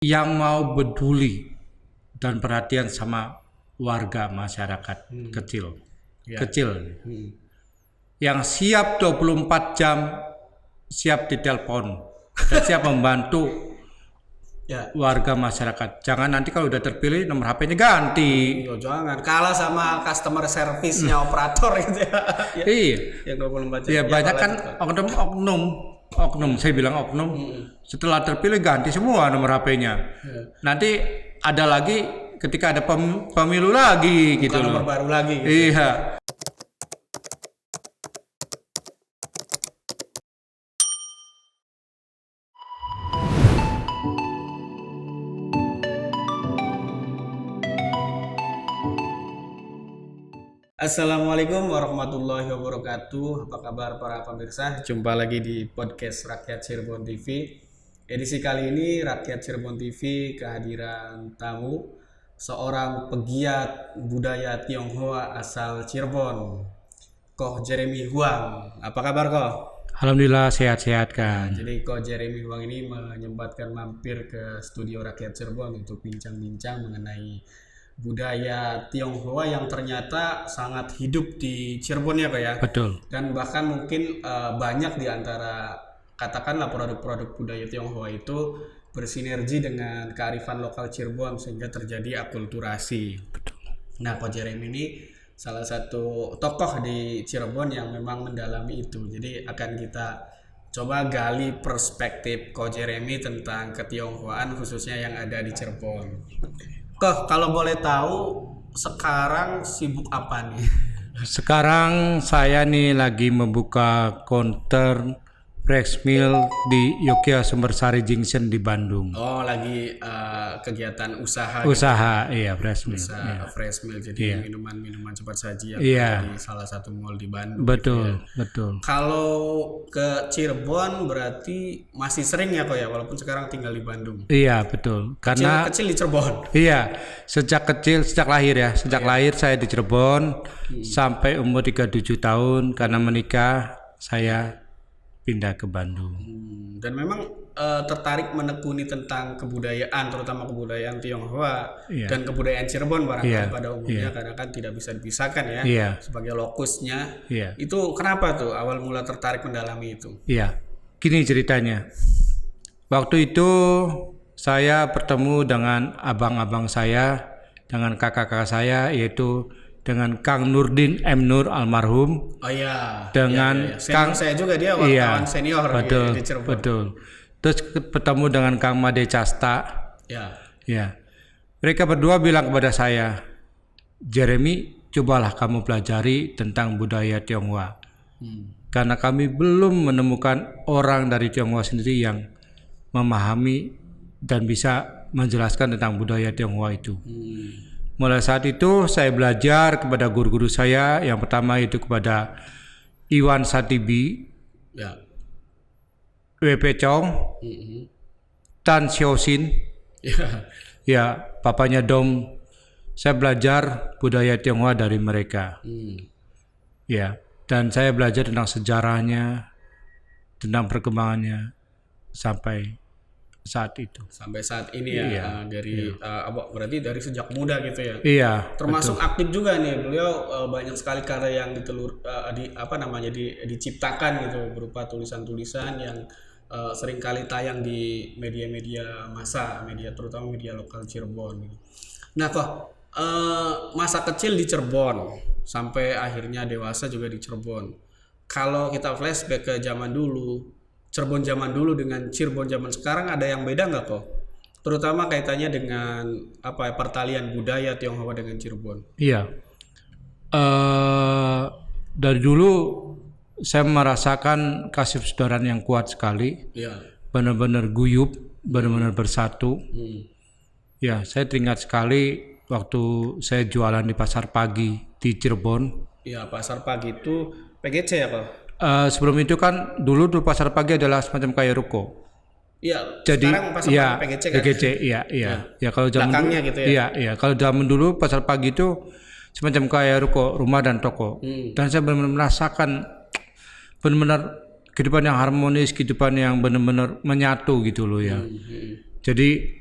yang mau peduli dan perhatian sama warga masyarakat kecil. Ya. Kecil. Yang siap 24 jam siap ditelepon dan siap membantu Ya. warga masyarakat. Jangan nanti kalau udah terpilih nomor HP-nya ganti. Yo, jangan kalah sama customer service-nya operator gitu ya. Ya, Iya. yang 24 jam. Ya Ya, banyak kan oknum, saya bilang oknum. Setelah terpilih ganti semua nomor HP-nya. Nanti ada lagi ketika ada pemilu lagi gitu bukan loh. nomor baru lagi gitu. Iya. Assalamualaikum warahmatullahi wabarakatuh. Apa kabar para pemirsa? Jumpa lagi di podcast Rakyat Cirebon TV. Edisi kali ini Rakyat Cirebon TV kehadiran tamu seorang pegiat budaya Tionghoa asal Cirebon, Koh Jeremy Huang. Apa kabar Koh? Alhamdulillah sehat-sehat kan. Jadi Koh Jeremy Huang ini menyempatkan mampir ke studio Rakyat Cirebon untuk bincang-bincang mengenai budaya Tionghoa yang ternyata sangat hidup di Cirebon ya Kak ya. Betul. Dan bahkan mungkin banyak di antara katakanlah produk-produk budaya Tionghoa itu bersinergi dengan kearifan lokal Cirebon sehingga terjadi akulturasi. Betul. Nah, Ko Jeremy ini salah satu tokoh di Cirebon yang memang mendalami itu. Jadi akan kita coba gali perspektif Ko Jeremy tentang ketionghoaan khususnya yang ada di Cirebon. Koh, kalau boleh tahu sekarang sibuk apa nih? Sekarang saya nih lagi membuka counter fresh meal di Yogyakarta Sumbersari Junction di Bandung. Oh, lagi kegiatan usaha. Usaha, iya fresh meal. Usaha Iya. fresh meal, jadi minuman-minuman cepat saji yang Iya. ada di salah satu mall di Bandung. Betul, betul. Kalau ke Cirebon berarti masih sering ya kok ya, walaupun sekarang tinggal di Bandung. Iya, betul. Karena Kecil di Cirebon. iya, sejak lahir ya. Sejak lahir saya di Cirebon sampai umur 37 tahun karena menikah saya pindah ke Bandung. Dan memang tertarik menekuni tentang kebudayaan, terutama kebudayaan Tionghoa Iya. dan kebudayaan Cirebon barangkali Iya, pada umumnya karena kan tidak bisa dipisahkan ya Iya. sebagai lokusnya. Iya. Itu kenapa tuh awal mula tertarik mendalami itu? Iya. Gini ceritanya. Waktu itu saya bertemu dengan abang-abang saya, dengan kakak-kakak saya yaitu dengan Kang Nurdin M. Nur almarhum. Oh iya. Dengan Senior Kang saya juga dia wartawan senior betul, di Cirebon. betul. Terus bertemu dengan Kang Made Casta. Ya. Ya. Mereka berdua bilang kepada saya, Jeremy, cobalah kamu pelajari tentang budaya Tionghoa. Karena kami belum menemukan orang dari Tionghoa sendiri yang memahami dan bisa menjelaskan tentang budaya Tionghoa itu. Mulai saat itu saya belajar kepada guru-guru saya. Yang pertama itu kepada Iwan Satibi, Ya. W.P. Chong, Tan Xiaoxin, Ya. ya papanya Dom. Saya belajar budaya Tionghoa dari mereka. Ya, dan saya belajar tentang sejarahnya, tentang perkembangannya sampai saat itu. Sampai saat ini ya, Iya, berarti dari sejak muda gitu ya. Iya, Termasuk aktif juga nih beliau, banyak sekali karya yang diciptakan gitu berupa tulisan-tulisan yang seringkali tayang di media-media massa, terutama media lokal Cirebon. Nah kok masa kecil di Cirebon sampai akhirnya dewasa juga di Cirebon. Kalau kita flashback ke zaman dulu, Cirebon zaman dulu dengan Cirebon zaman sekarang ada yang beda nggak kok? Terutama kaitannya dengan pertalian budaya Tionghoa dengan Cirebon. Iya. Dari dulu saya merasakan kasih persaudaraan yang kuat sekali, Iya. benar-benar guyup, benar-benar bersatu. Ya, saya teringat sekali waktu saya jualan di pasar pagi di Cirebon. Iya, pasar pagi itu PGC ya kok? Sebelum itu kan dulu tuh pasar pagi adalah semacam kayak ruko. Iya. Jadi sekarang pasar ya pagi PGC kan? PGC, iya. Ya kalau zaman Belakangnya dulu, gitu ya? Iya. Kalau zaman dulu pasar pagi itu semacam kayak ruko, rumah dan toko. Dan saya benar-benar merasakan benar-benar kehidupan yang harmonis, kehidupan yang benar-benar menyatu gitu loh ya. Jadi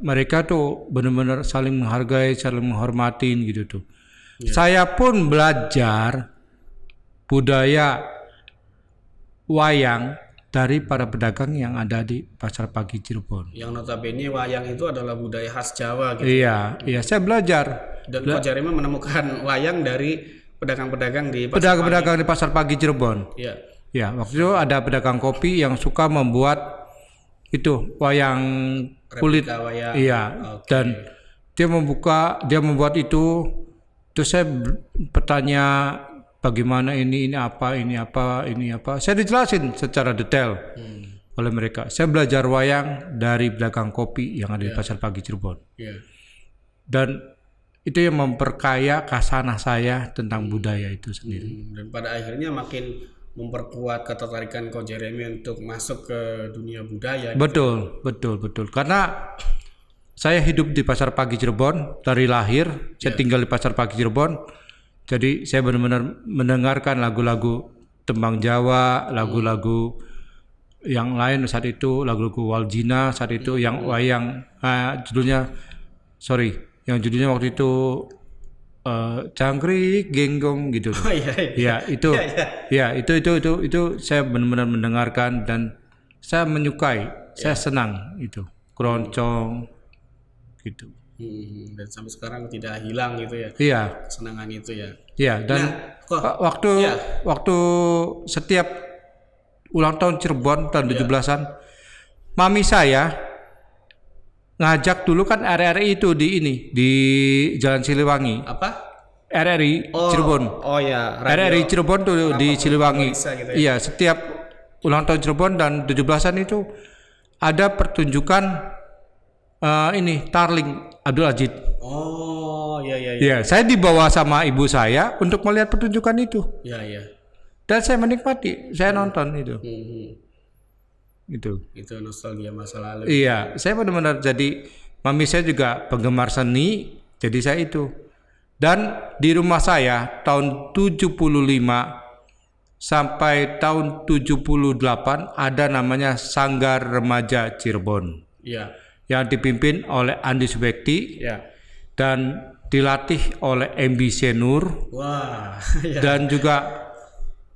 mereka tuh benar-benar saling menghargai, saling menghormatin gitu tuh. Saya pun belajar budaya wayang dari para pedagang yang ada di Pasar Pagi Cirebon. Yang notabene wayang itu adalah budaya khas Jawa gitu. Iya, saya belajar. Dan Ko Jeremy menemukan wayang dari pedagang-pedagang di Pasar Pedagang-pedagang di Pasar Pagi Cirebon. Iya. Ya, waktu itu ada pedagang kopi yang suka membuat itu wayang kulit. Replika wayang. Iya, dan dia membuat itu. Terus saya bertanya bagaimana ini apa. Saya dijelasin secara detail oleh mereka. Saya belajar wayang dari pedagang kopi yang ada di Pasar Pagi Cirebon. Dan itu yang memperkaya kasanah saya tentang budaya itu sendiri. Dan pada akhirnya makin memperkuat ketertarikan Ko Jeremy untuk masuk ke dunia budaya. Betul. Karena saya hidup di Pasar Pagi Cirebon dari lahir. Saya tinggal di Pasar Pagi Cirebon. Jadi saya benar-benar mendengarkan lagu-lagu tembang Jawa, lagu-lagu yang lain saat itu, lagu-lagu Waljina saat itu, yang wayang yang judulnya waktu itu Cangkrik Genggong gitu. Oh iya. Itu saya benar-benar mendengarkan dan saya menyukai, saya senang itu keroncong gitu. Dan sampai sekarang tidak hilang gitu ya. Iya. Kesenangan itu ya. Iya, dan waktu setiap ulang tahun Cirebon tahun 17-an, mami saya ngajak dulu kan RRI itu di Jalan Siliwangi. Apa? RRI Cirebon. Oh ya, RRI Cirebon tuh di Siliwangi. Gitu ya? Iya, setiap ulang tahun Cirebon dan 17-an itu ada pertunjukan Tarling Abdul Aziz. Oh, iya. Ya, saya dibawa sama ibu saya untuk melihat pertunjukan itu. Iya. Dan saya menikmati, saya nonton itu. Itu nostalgia masa lalu. Iya, saya benar-benar jadi mami saya juga penggemar seni, jadi saya itu. Dan di rumah saya tahun 75 sampai tahun 78 ada namanya Sanggar Remaja Cirebon. Iya. Yang dipimpin oleh Andi Subekti. Iya. Dan dilatih oleh MB Senur. Wah. Dan juga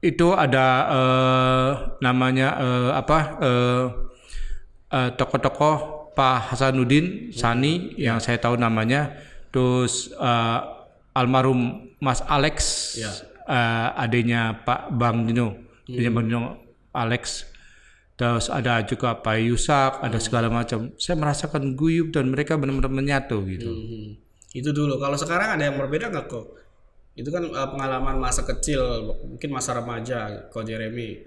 itu ada tokoh-tokoh Pak Hasanuddin Sani yang saya tahu namanya, terus almarhum Mas Alex, adiknya Pak Bang Dino, Alex, terus ada juga Pak Yusak, ada segala macam. Saya merasakan guyup dan mereka benar-benar menyatu gitu. Itu dulu. Kalau sekarang ada yang berbeda nggak kok? Itu kan pengalaman masa kecil, mungkin masa remaja Ko Jeremy.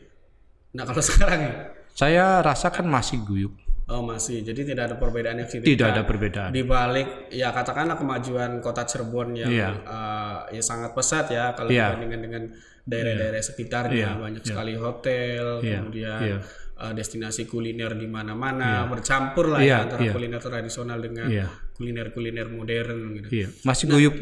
Nah kalau sekarang ya? Saya rasakan masih guyup. Oh masih, jadi tidak ada perbedaan yang signifikan. Tidak ada perbedaan. Di balik ya katakanlah kemajuan kota Cirebon yang ya sangat pesat ya kalau dibandingkan dengan daerah-daerah sekitarnya, banyak sekali hotel, kemudian destinasi kuliner di mana-mana, bercampur lah antara kuliner tradisional dengan kuliner-kuliner modern gitu. Masih guyup.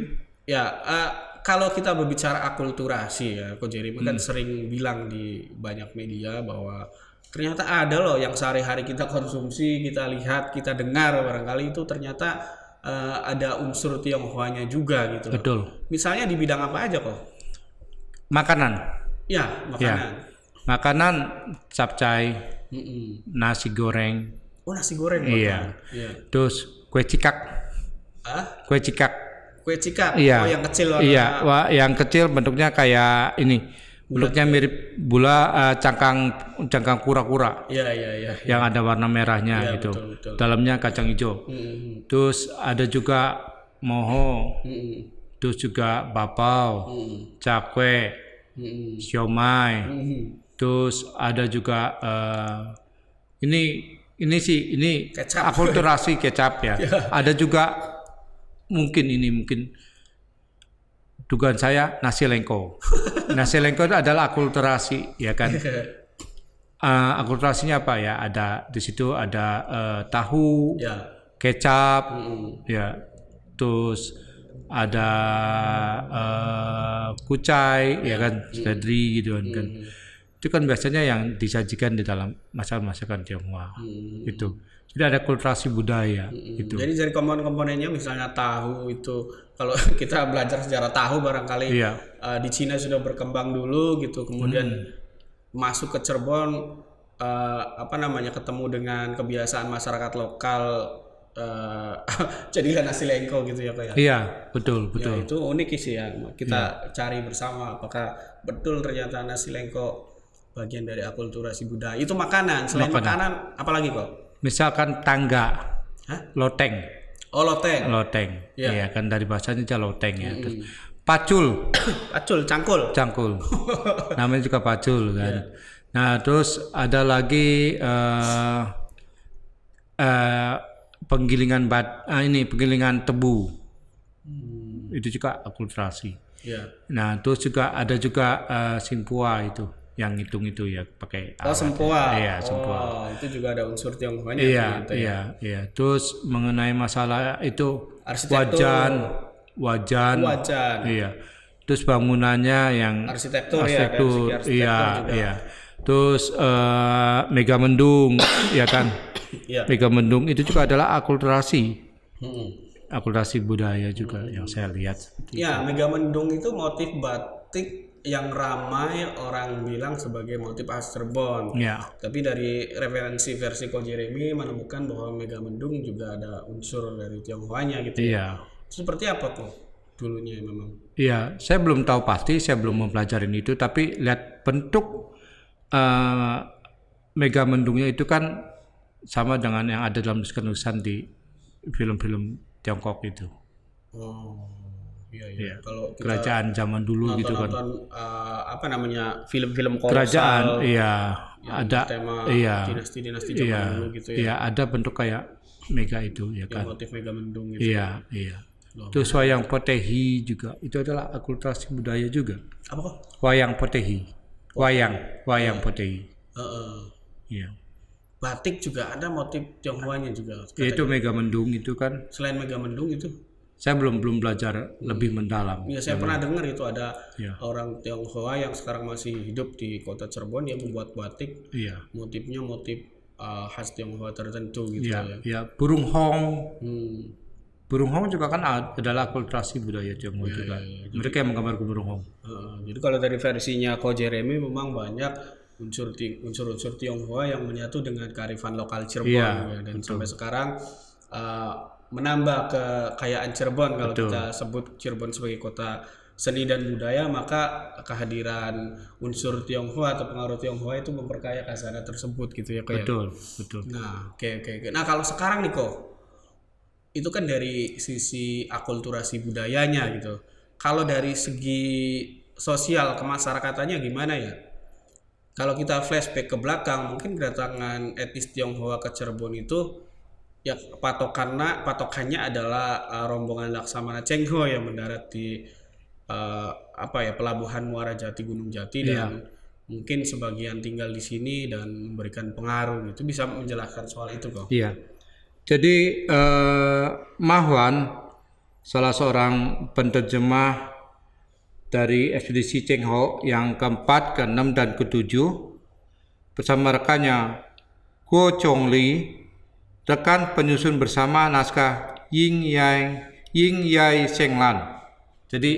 Kalau kita berbicara akulturasi ya, Ko Jeremy kan sering bilang di banyak media bahwa ternyata ada loh yang sehari-hari kita konsumsi, kita lihat, kita dengar barangkali itu ternyata ada unsur Tionghoanya juga gitu loh. Betul. Misalnya di bidang apa aja kok? Makanan. Ya, makanan. Makanan capcay, nasi goreng. Oh, nasi goreng. Iya. Terus kue cikak. Kue cikak. Kue cikak. Iya. Oh, yang kecil. Yang kecil bentuknya kayak ini. Bentuknya mirip cangkang kura-kura. Iya. Yang ada warna merahnya gitu. Betul. Dalamnya kacang hijau. Terus ada juga moho. Terus juga bapau, cakwe, siomay. Terus ada juga ini kecap. akulturasi kecap ya. Ada juga mungkin dugaan saya nasi lengko. Nasi lengko itu adalah akulturasi, ya kan? Akulturasinya apa ya? Ada di situ ada tahu, kecap, terus ada kucai, ya kan? Seledri gitu kan. itu kan biasanya yang disajikan di dalam masakan Tionghoa. Itu. Jadi ada kulturasi budaya itu. Jadi dari komponen-komponennya misalnya tahu itu, kalau kita belajar sejarah tahu barangkali di Cina sudah berkembang dulu gitu, kemudian masuk ke Cirebon ketemu dengan kebiasaan masyarakat lokal, jadilah nasi lengko gitu ya Kak ya. Iya, betul. Ya, itu unik sih ya. Kita cari bersama apakah betul ternyata nasi lengko bagian dari akulturasi budaya. Itu makanan. Selain makanan apalagi kok? Misalkan tangga, loteng. Oh, loteng. Iya kan dari bahasanya aja loteng ya. Terus pacul, cangkul. Namanya juga pacul kan. Nah terus ada lagi penggilingan tebu. Itu juga akulturasi. Nah terus juga ada juga simpua itu. Yang hitung itu ya pakai sempua. Iya, sempua. Itu juga ada unsur Tionghoanya. Iya. Terus mengenai masalah itu wajan. Iya. Terus bangunannya yang arsitektur. Iya. Terus megamendung ya kan. Megamendung itu juga adalah akulturasi. Akulturasi budaya juga yang saya lihat. Ya, megamendung itu motif batik yang ramai orang bilang sebagai motif khas Cirebon. Tapi dari referensi versi Ko Jeremy menemukan bahwa megamendung juga ada unsur dari Tionghoanya gitu. Seperti apa kok dulunya memang? Iya, saya belum tahu pasti, saya belum mempelajari itu, tapi lihat bentuk megamendungnya itu kan sama dengan yang ada dalam tulisan di film-film Tiongkok itu. Iya. Kalau kerajaan zaman dulu gitu kan. Film-film kolosal. Kerajaan, ada tema dinasti-dinasti zaman dulu gitu ya. Iya, ada bentuk kayak mega itu ya kan. Motif megamendung itu. Iya. Terus wayang potehi juga. Itu adalah akulturasi budaya juga. Apa kok? Wayang potehi. Wayang potehi. Iya. Batik juga ada motif Tionghoanya juga. Itu megamendung itu kan. Selain megamendung itu? Saya belum belajar lebih mendalam. Iya, saya pernah dengar itu ada orang Tionghoa yang sekarang masih hidup di kota Cirebon yang membuat batik. Motifnya motif khas Tionghoa tertentu gitu ya. Iya, burung hong. Burung hong juga kan adalah akulturasi budaya Tionghoa juga. Mereka yang menggambar burung hong. Jadi kalau dari versinya Ko Jeremy memang banyak unsur-unsur Tionghoa yang menyatu dengan kearifan lokal Cirebon dan sampai sekarang menambah kekayaan Cirebon. Kalau kita sebut Cirebon sebagai kota seni dan budaya, maka kehadiran unsur Tionghoa atau pengaruh Tionghoa itu memperkaya khazanah tersebut gitu ya. Betul. Nah, oke. Nah, kalau sekarang nih kok, itu kan dari sisi akulturasi budayanya gitu. Kalau dari segi sosial kemasyarakatan gimana ya? Kalau kita flashback ke belakang, mungkin kedatangan etnis Tionghoa ke Cirebon itu ya patokannya adalah rombongan Laksamana Cheng Ho yang mendarat di pelabuhan Muara Jati Gunung Jati dan mungkin sebagian tinggal di sini dan memberikan pengaruh. Itu bisa menjelaskan soal itu kok. Iya. Jadi Mahwan salah seorang penerjemah dari ekspedisi Cheng Ho yang keempat, keenam dan ketujuh bersama rekannya Guo Chongli, rekan penyusun bersama naskah Ying Yai Senglan. Jadi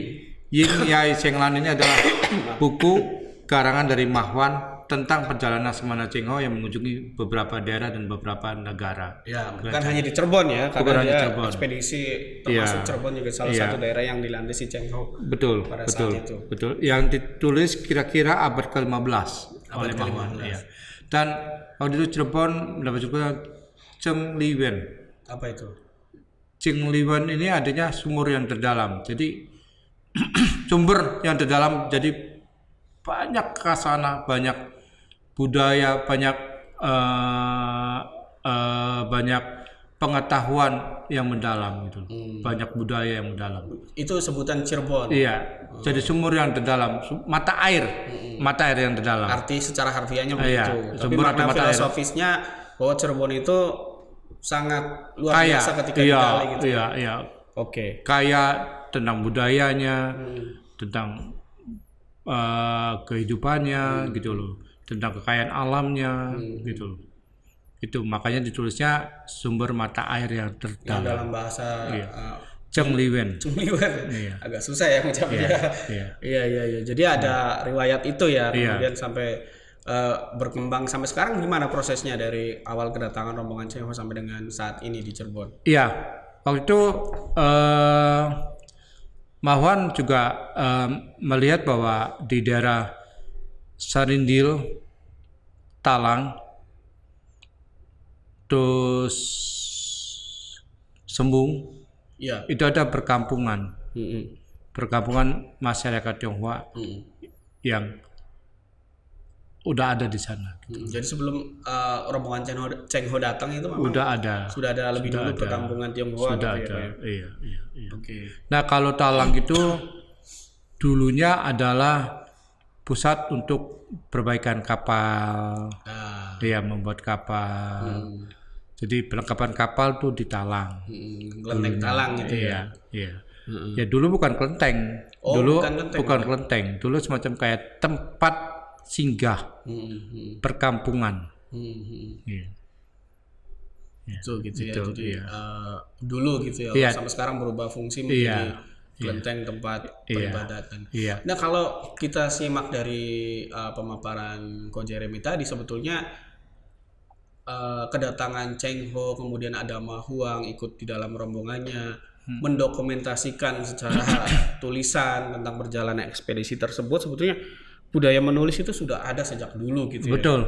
Ying Yai Senglan ini adalah buku karangan dari Mahwan tentang perjalanan Laksamana Cheng Ho yang mengunjungi beberapa daerah dan beberapa negara. Ya, bukan hanya di Cirebon ya, karena dia ekspedisi termasuk Cirebon juga salah satu daerah yang dilandasi Cheng Ho. Betul. Yang ditulis kira-kira abad ke-15 oleh Mahwan. Dan waktu itu Cirebon mendapat juga Cheng Liwen. Apa itu? Cheng Liwen ini adanya sumur yang terdalam. Jadi sumber yang terdalam, jadi banyak khazanah, banyak budaya, banyak pengetahuan yang mendalam gitu. Banyak budaya yang mendalam. Itu sebutan Cirebon. Iya. Jadi sumur yang terdalam, mata air yang terdalam. Arti secara harfiahnya begitu. Tapi sumber makna mata filosofisnya bahwa Cirebon itu sangat luar biasa ketika digali gitu. Iya. Oke. Kaya tentang budayanya, tentang kehidupannya gitu loh. tentang kekayaan alamnya gitu. Itu makanya ditulisnya sumber mata air yang Yang terdalam. dalam bahasa Cheng Liwen. Cungliwer. Iya. Agak susah ya ngucapnya. Iya. Iya. Jadi ada riwayat itu ya, Iya. kemudian sampai berkembang sampai sekarang. Gimana prosesnya dari awal kedatangan rombongan Cheng Ho sampai dengan saat ini di Cirebon? Iya, waktu itu Mahwan juga melihat bahwa di daerah Sarindil, Talang, terus Sembung, Iya. itu ada perkampungan masyarakat Tionghoa yang udah ada di sana. Jadi sebelum rombongan Cheng Ho datang itu memang sudah ada lebih dulu perkampungan Tionghoa Sudah gitu ada. ya. Iya. Oke. Nah, kalau Talang itu dulunya adalah pusat untuk perbaikan kapal. Dia membuat kapal. Jadi perlengkapan kapal tuh di Talang. Kelenteng Talang gitu ya. Iya. Ya dulu bukan kelenteng. Oh, Dulu bukan kelenteng. Dulu semacam kayak tempat singgah perkampungan. Iya. Itu gitu ya. Itu, Jadi iya. dulu gitu ya. Iya. Sampai sekarang berubah fungsi menjadi Iya. kelenteng tempat peribadatan. Iya. Nah, kalau kita simak dari pemaparan Ko Jeremy tadi, sebetulnya kedatangan Cheng Ho, kemudian ada Ma Huang ikut di dalam rombongannya, mendokumentasikan secara tulisan tentang perjalanan ekspedisi tersebut. Sebetulnya budaya menulis itu sudah ada sejak dulu gitu ya. Betul.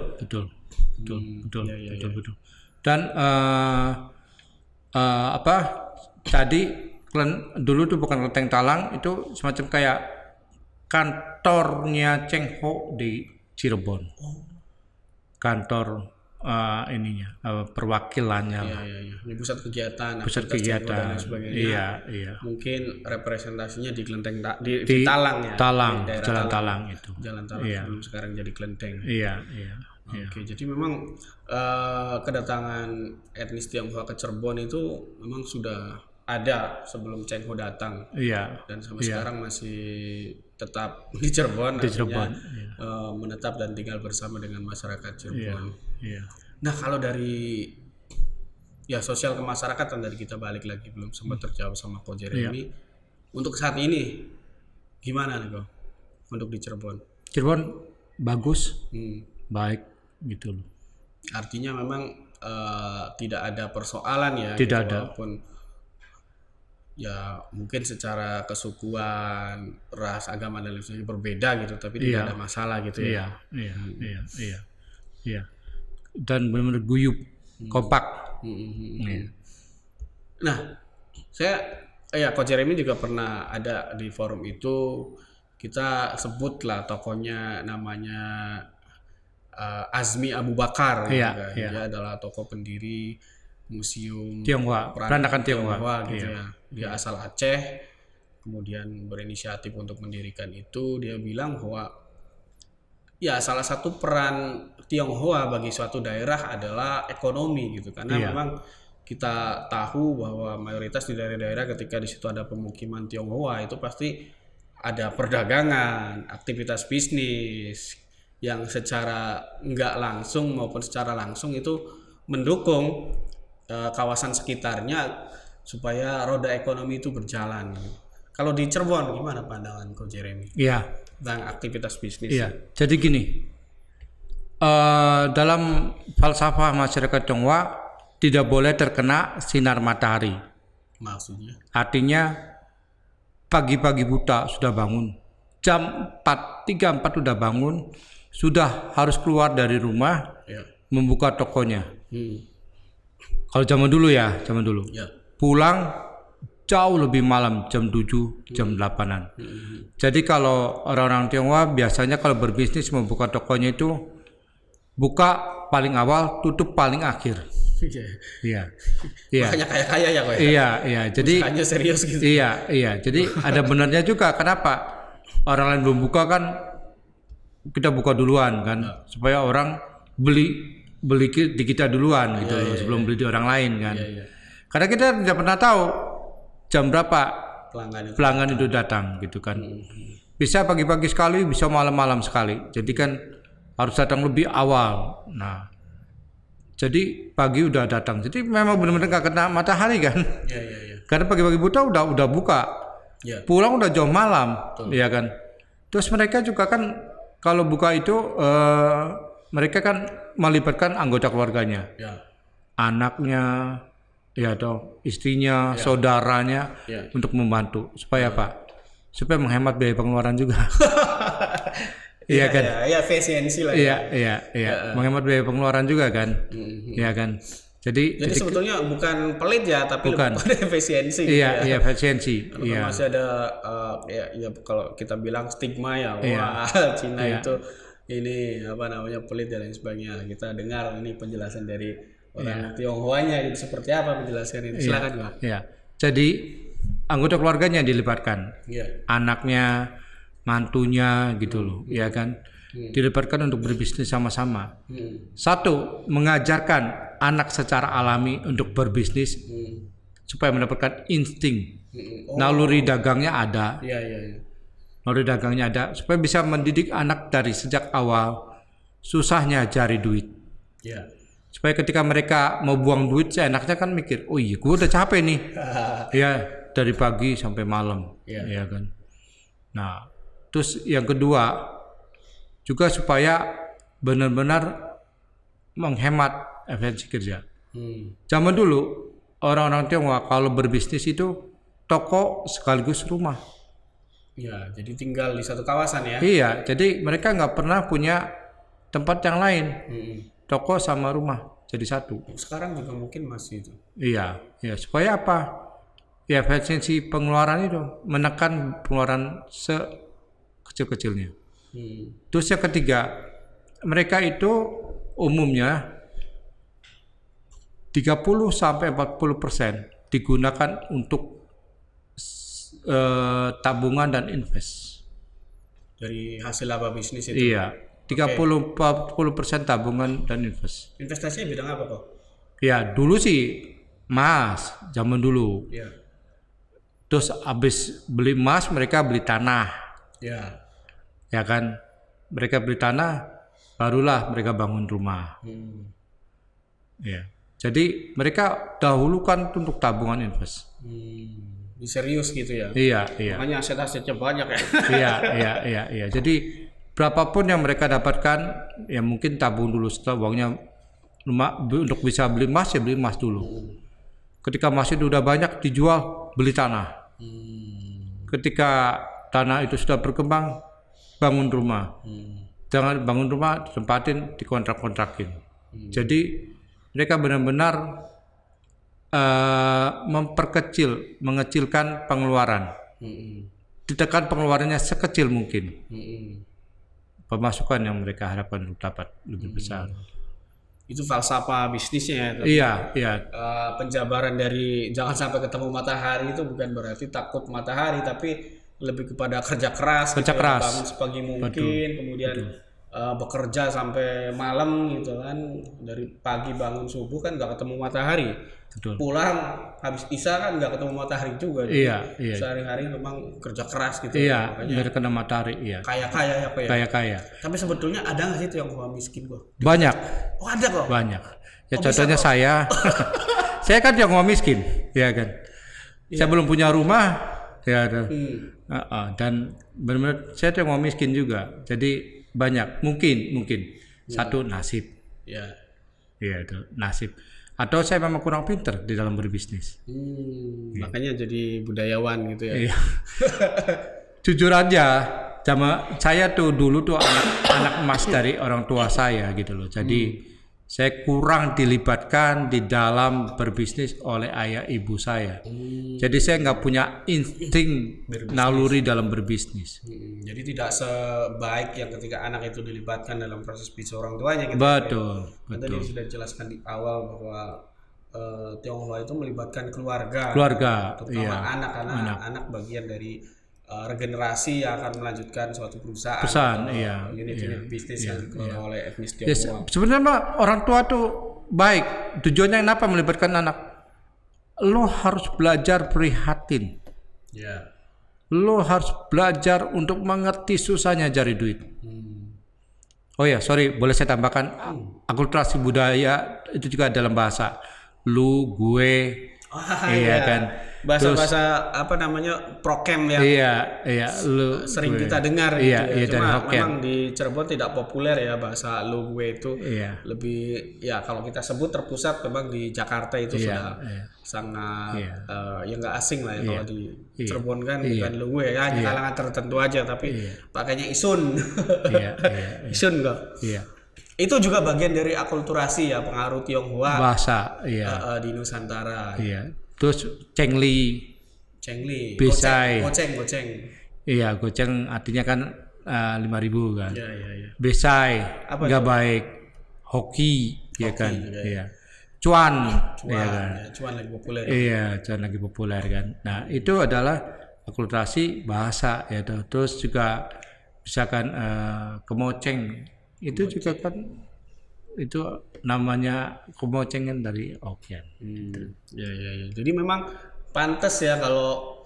Iya. Dan dulu tuh bukan kelenteng Talang, itu semacam kayak kantornya Cheng Ho di Cirebon. Kantor perwakilannya. Iya. Ini pusat kegiatan, Pusat aktivitas Cheng Ho dan kegiatan. lain sebagainya. Iya. Mungkin representasinya di kelenteng di Talang ya. Talang, di daerah Jalan Talang itu. Jalan Talang sebelum sekarang jadi kelenteng. Iya. Oke, jadi memang kedatangan etnis Tionghoa ke Cirebon itu memang sudah ada sebelum Cheng Ho datang. Iya. Dan sampai sekarang masih tetap di Cirebon, artinya menetap dan tinggal bersama dengan masyarakat Cirebon. Iya. Nah, kalau dari sosial kemasyarakatan dari kita balik lagi belum sempat terjawab sama Ko Jeremy. Untuk saat ini gimana nih Ko? Untuk di Cirebon? Cirebon bagus, baik gitu loh. Artinya memang tidak ada persoalan ya. Tidak gitu, ada. Walaupun ya mungkin secara kesukuan, ras, agama dan lain sebagainya berbeda gitu, tapi tidak ada masalah gitu ya. Iya. Dan benar-benar guyup, kompak. Nah, Ko Jeremy juga pernah ada di forum itu, kita sebutlah tokohnya namanya Azmi Abu Bakar. Iya. Dia adalah tokoh pendiri Museum Tionghoa, Peranakan Tionghoa gitu ya. Dia asal Aceh, kemudian berinisiatif untuk mendirikan itu. Dia bilang bahwa salah satu peran Tionghoa bagi suatu daerah adalah ekonomi gitu, karena memang kita tahu bahwa mayoritas di daerah-daerah ketika di situ ada pemukiman Tionghoa itu pasti ada perdagangan, aktivitas bisnis yang secara nggak langsung maupun secara langsung itu mendukung kawasan sekitarnya supaya roda ekonomi itu berjalan. Kalau di Cirebon gimana pandangan Ko Jeremy? Iya. Tentang aktivitas bisnis. Iya. Jadi gini, dalam falsafah masyarakat Tionghoa tidak boleh terkena sinar matahari. Maksudnya? Artinya pagi-pagi buta sudah bangun, jam 3-4 sudah bangun, sudah harus keluar dari rumah, membuka tokonya. Kalau zaman dulu. Pulang jauh lebih malam, jam 7, jam 8-an. Jadi kalau orang-orang Tionghoa biasanya kalau berbisnis membuka tokonya itu buka paling awal, tutup paling akhir. Iya. Makanya kaya-kaya ya Ko. Iya. Jadi hanya serius gitu. Iya. Jadi ada benarnya juga. Kenapa? Orang lain belum buka kan kita buka duluan kan, supaya orang beli di kita duluan gitu loh, sebelum beli di orang lain kan. Karena kita tidak pernah tahu jam berapa pelanggan itu datang gitu kan. Bisa pagi-pagi sekali, bisa malam-malam sekali. Jadi kan harus datang lebih awal. Nah, jadi pagi udah datang. Jadi memang benar-benar nggak kena matahari kan? Iya. Karena pagi-pagi buta udah buka, pulang udah jam malam, ya kan. Terus mereka juga kan kalau buka itu mereka kan melibatkan anggota keluarganya, anaknya, ya atau istrinya, saudaranya untuk membantu. Supaya apa? Supaya menghemat biaya pengeluaran juga. Iya kan? Iya, efisiensi lah. Iya. Menghemat biaya pengeluaran juga kan? Iya kan? Jadi sebetulnya bukan pelit ya, tapi lebih pada efisiensi. Iya, efisiensi. Iya. Masih ada ya kalau kita bilang stigma ya, wah Cina itu ini pelit dan lain sebagainya. Kita dengar ini penjelasan dari orang Tionghoanya gitu, seperti apa penjelasan ini? Silakan Pak. Iya. Jadi anggota keluarganya dilibatkan. Anaknya, mantunya gitu loh, ya kan? Dilibatkan untuk berbisnis sama-sama. Satu, mengajarkan anak secara alami untuk berbisnis supaya mendapatkan insting. Naluri dagangnya ada. Naluri dagangnya ada supaya bisa mendidik anak dari sejak awal susahnya cari duit. Supaya ketika mereka mau buang duit, seenaknya kan mikir, oh iya, gue udah capek nih. Ya, dari pagi sampai malam, ya kan. Nah, terus yang kedua juga supaya benar-benar menghemat efisiensi kerja. Zaman dulu orang-orang Tionghoa kalau berbisnis itu toko sekaligus rumah. Ya, jadi tinggal di satu kawasan ya. Iya, jadi mereka nggak pernah punya tempat yang lain. Toko sama rumah jadi satu. Sekarang juga mungkin masih itu. Iya, supaya apa? Ya efisiensi pengeluaran itu menekan pengeluaran sekecil-kecilnya. Terus yang ketiga, mereka itu umumnya 30-40% digunakan untuk tabungan dan invest. Dari hasil laba bisnis itu? Iya, 30-40% tabungan dan invest. Investasinya bidang apa kok? Ya dulu sih emas, zaman dulu. Terus habis beli emas mereka beli tanah. Ya kan, mereka beli tanah, barulah mereka bangun rumah. Ya, jadi mereka dahulukan untuk tabungan invest. Serius gitu ya? Iya. Makanya aset-asetnya banyak ya? Iya. Jadi berapapun yang mereka dapatkan, ya mungkin tabung dulu setelah uangnya untuk bisa beli emas ya beli emas dulu. Ketika emas itu udah banyak dijual, beli tanah. Ketika tanah itu sudah berkembang, bangun rumah. Jangan bangun rumah tempatin dikontrak-kontrakin. Jadi mereka benar-benar mengecilkan pengeluaran. Ditekan pengeluarannya sekecil mungkin. Pemasukan yang mereka harapkan dapat lebih besar. Itu falsafah bisnisnya ya. Iya. Penjabaran dari jangan sampai ketemu matahari itu bukan berarti takut matahari, tapi lebih kepada kerja keras. Bangun sepagi mungkin, kemudian bekerja sampai malam gitu kan. Dari pagi bangun subuh kan nggak ketemu matahari. Pulang habis isya kan nggak ketemu matahari juga. Iya. Sehari-hari memang kerja keras gitu. Iya. Biar kena matahari. Iya. Kaya-kaya ya Pak ya. Kaya. Tapi sebetulnya ada nggak sih Tionghoa miskin kok? Banyak. Oh ada kok. Banyak. Ya contohnya saya. Saya kan Tionghoa miskin, ya kan. Saya belum punya rumah, ya. Dan benar-benar saya Tionghoa miskin juga. Jadi banyak. Mungkin satu nasib. Iya itu nasib. Atau saya memang kurang pinter di dalam berbisnis. Makanya jadi budayawan gitu ya. Iya. Jujur aja, saya tuh dulu tuh anak emas dari orang tua saya gitu loh. Jadi saya kurang dilibatkan di dalam berbisnis oleh ayah ibu saya. Jadi saya nggak punya insting naluri dalam berbisnis. Jadi tidak sebaik yang ketika anak itu dilibatkan dalam proses bisnis orang tuanya gitu. Betul. Tadi sudah dijelaskan di awal bahwa Tionghoa itu melibatkan keluarga, terutama anak, karena anak bagian dari regenerasi yang akan melanjutkan suatu perusahaan, unit bisnis yang dikelola oleh etnis Tionghoa. Sebenarnya orang tua tuh baik. Tujuannya kenapa melibatkan anak? Lo harus belajar prihatin. Lo harus belajar untuk mengerti susahnya cari duit. Oh ya, sorry, boleh saya tambahkan akulturasi budaya itu juga dalam bahasa lu, gue, iya kan. Bahasa-bahasa apa namanya prokem yang Iya, lu, sering gue. kita dengar Iya, gitu ya. iya, dari Cuma Hokkien. memang di Cirebon tidak populer ya bahasa lu gue itu. Iya. Lebih ya kalau kita sebut terpusat memang di Jakarta itu sudah sangat ya nggak asing lah ya kalau di Cirebon kan bukan lu gue ya di kalangan tertentu aja tapi pakainya isun. Iya. Isun kok. Iya. Itu juga bagian dari akulturasi ya pengaruh Tionghoa Bahasa, iya. di Nusantara. Iya. Terus cengli, Cengli, Besai. goceng. iya, goceng artinya kan 5.000 kan. Iya. Besai, Apa nggak baik. Hoki, ya kan. juga Iya. Cuan, iya kan. Cuan lagi populer. Iya, cuan lagi populer kan. Nah, itu adalah akulturasi bahasa ya tuh. Terus juga misalkan kemoceng itu juga kan itu namanya kemoceng kan dari Hokkien. Ya. Jadi memang pantas ya kalau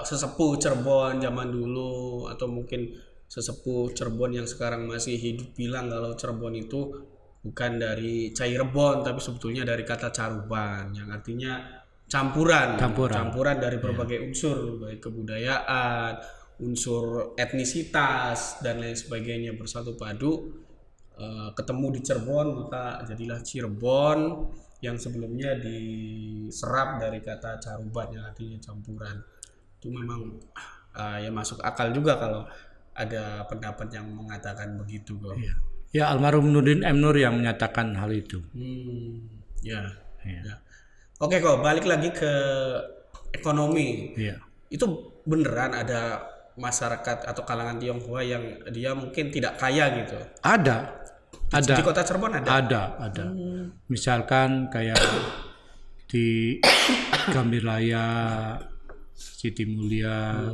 sesepuh Cirebon zaman dulu atau mungkin sesepuh Cirebon yang sekarang masih hidup bilang kalau Cirebon itu bukan dari Cirebon tapi sebetulnya dari kata caruban yang artinya campuran dari berbagai unsur baik kebudayaan, unsur etnisitas dan lain sebagainya bersatu padu. Ketemu di Cirebon maka jadilah Cirebon yang sebelumnya diserap dari kata caruban yang artinya campuran. Itu memang ya masuk akal juga kalau ada pendapat yang mengatakan begitu kok. Ya, almarhum Nurdin M. Nur yang menyatakan hal itu. Ya. Oke kok, balik lagi ke ekonomi. Iya. Itu beneran ada masyarakat atau kalangan Tionghoa yang dia mungkin tidak kaya gitu. Ada. Di kota Cirebon ada. Ada. Misalkan kayak di Gambirlaya, Siti Mulia,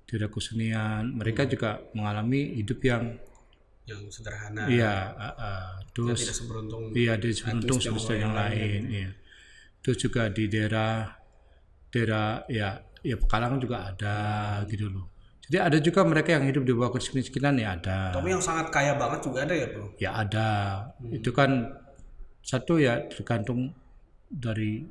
Tira Kusenian, mereka juga mengalami hidup yang sederhana. Iya, terus tidak seberuntung. Iya, di seberuntung semesta yang lain. Iya. Terus juga di daerah ya Pekalongan juga ada gitu loh. Jadi ada juga mereka yang hidup di bawah kemiskinan ya ada. Tapi yang sangat kaya banget juga ada ya bro? Ya ada. Itu kan satu ya tergantung dari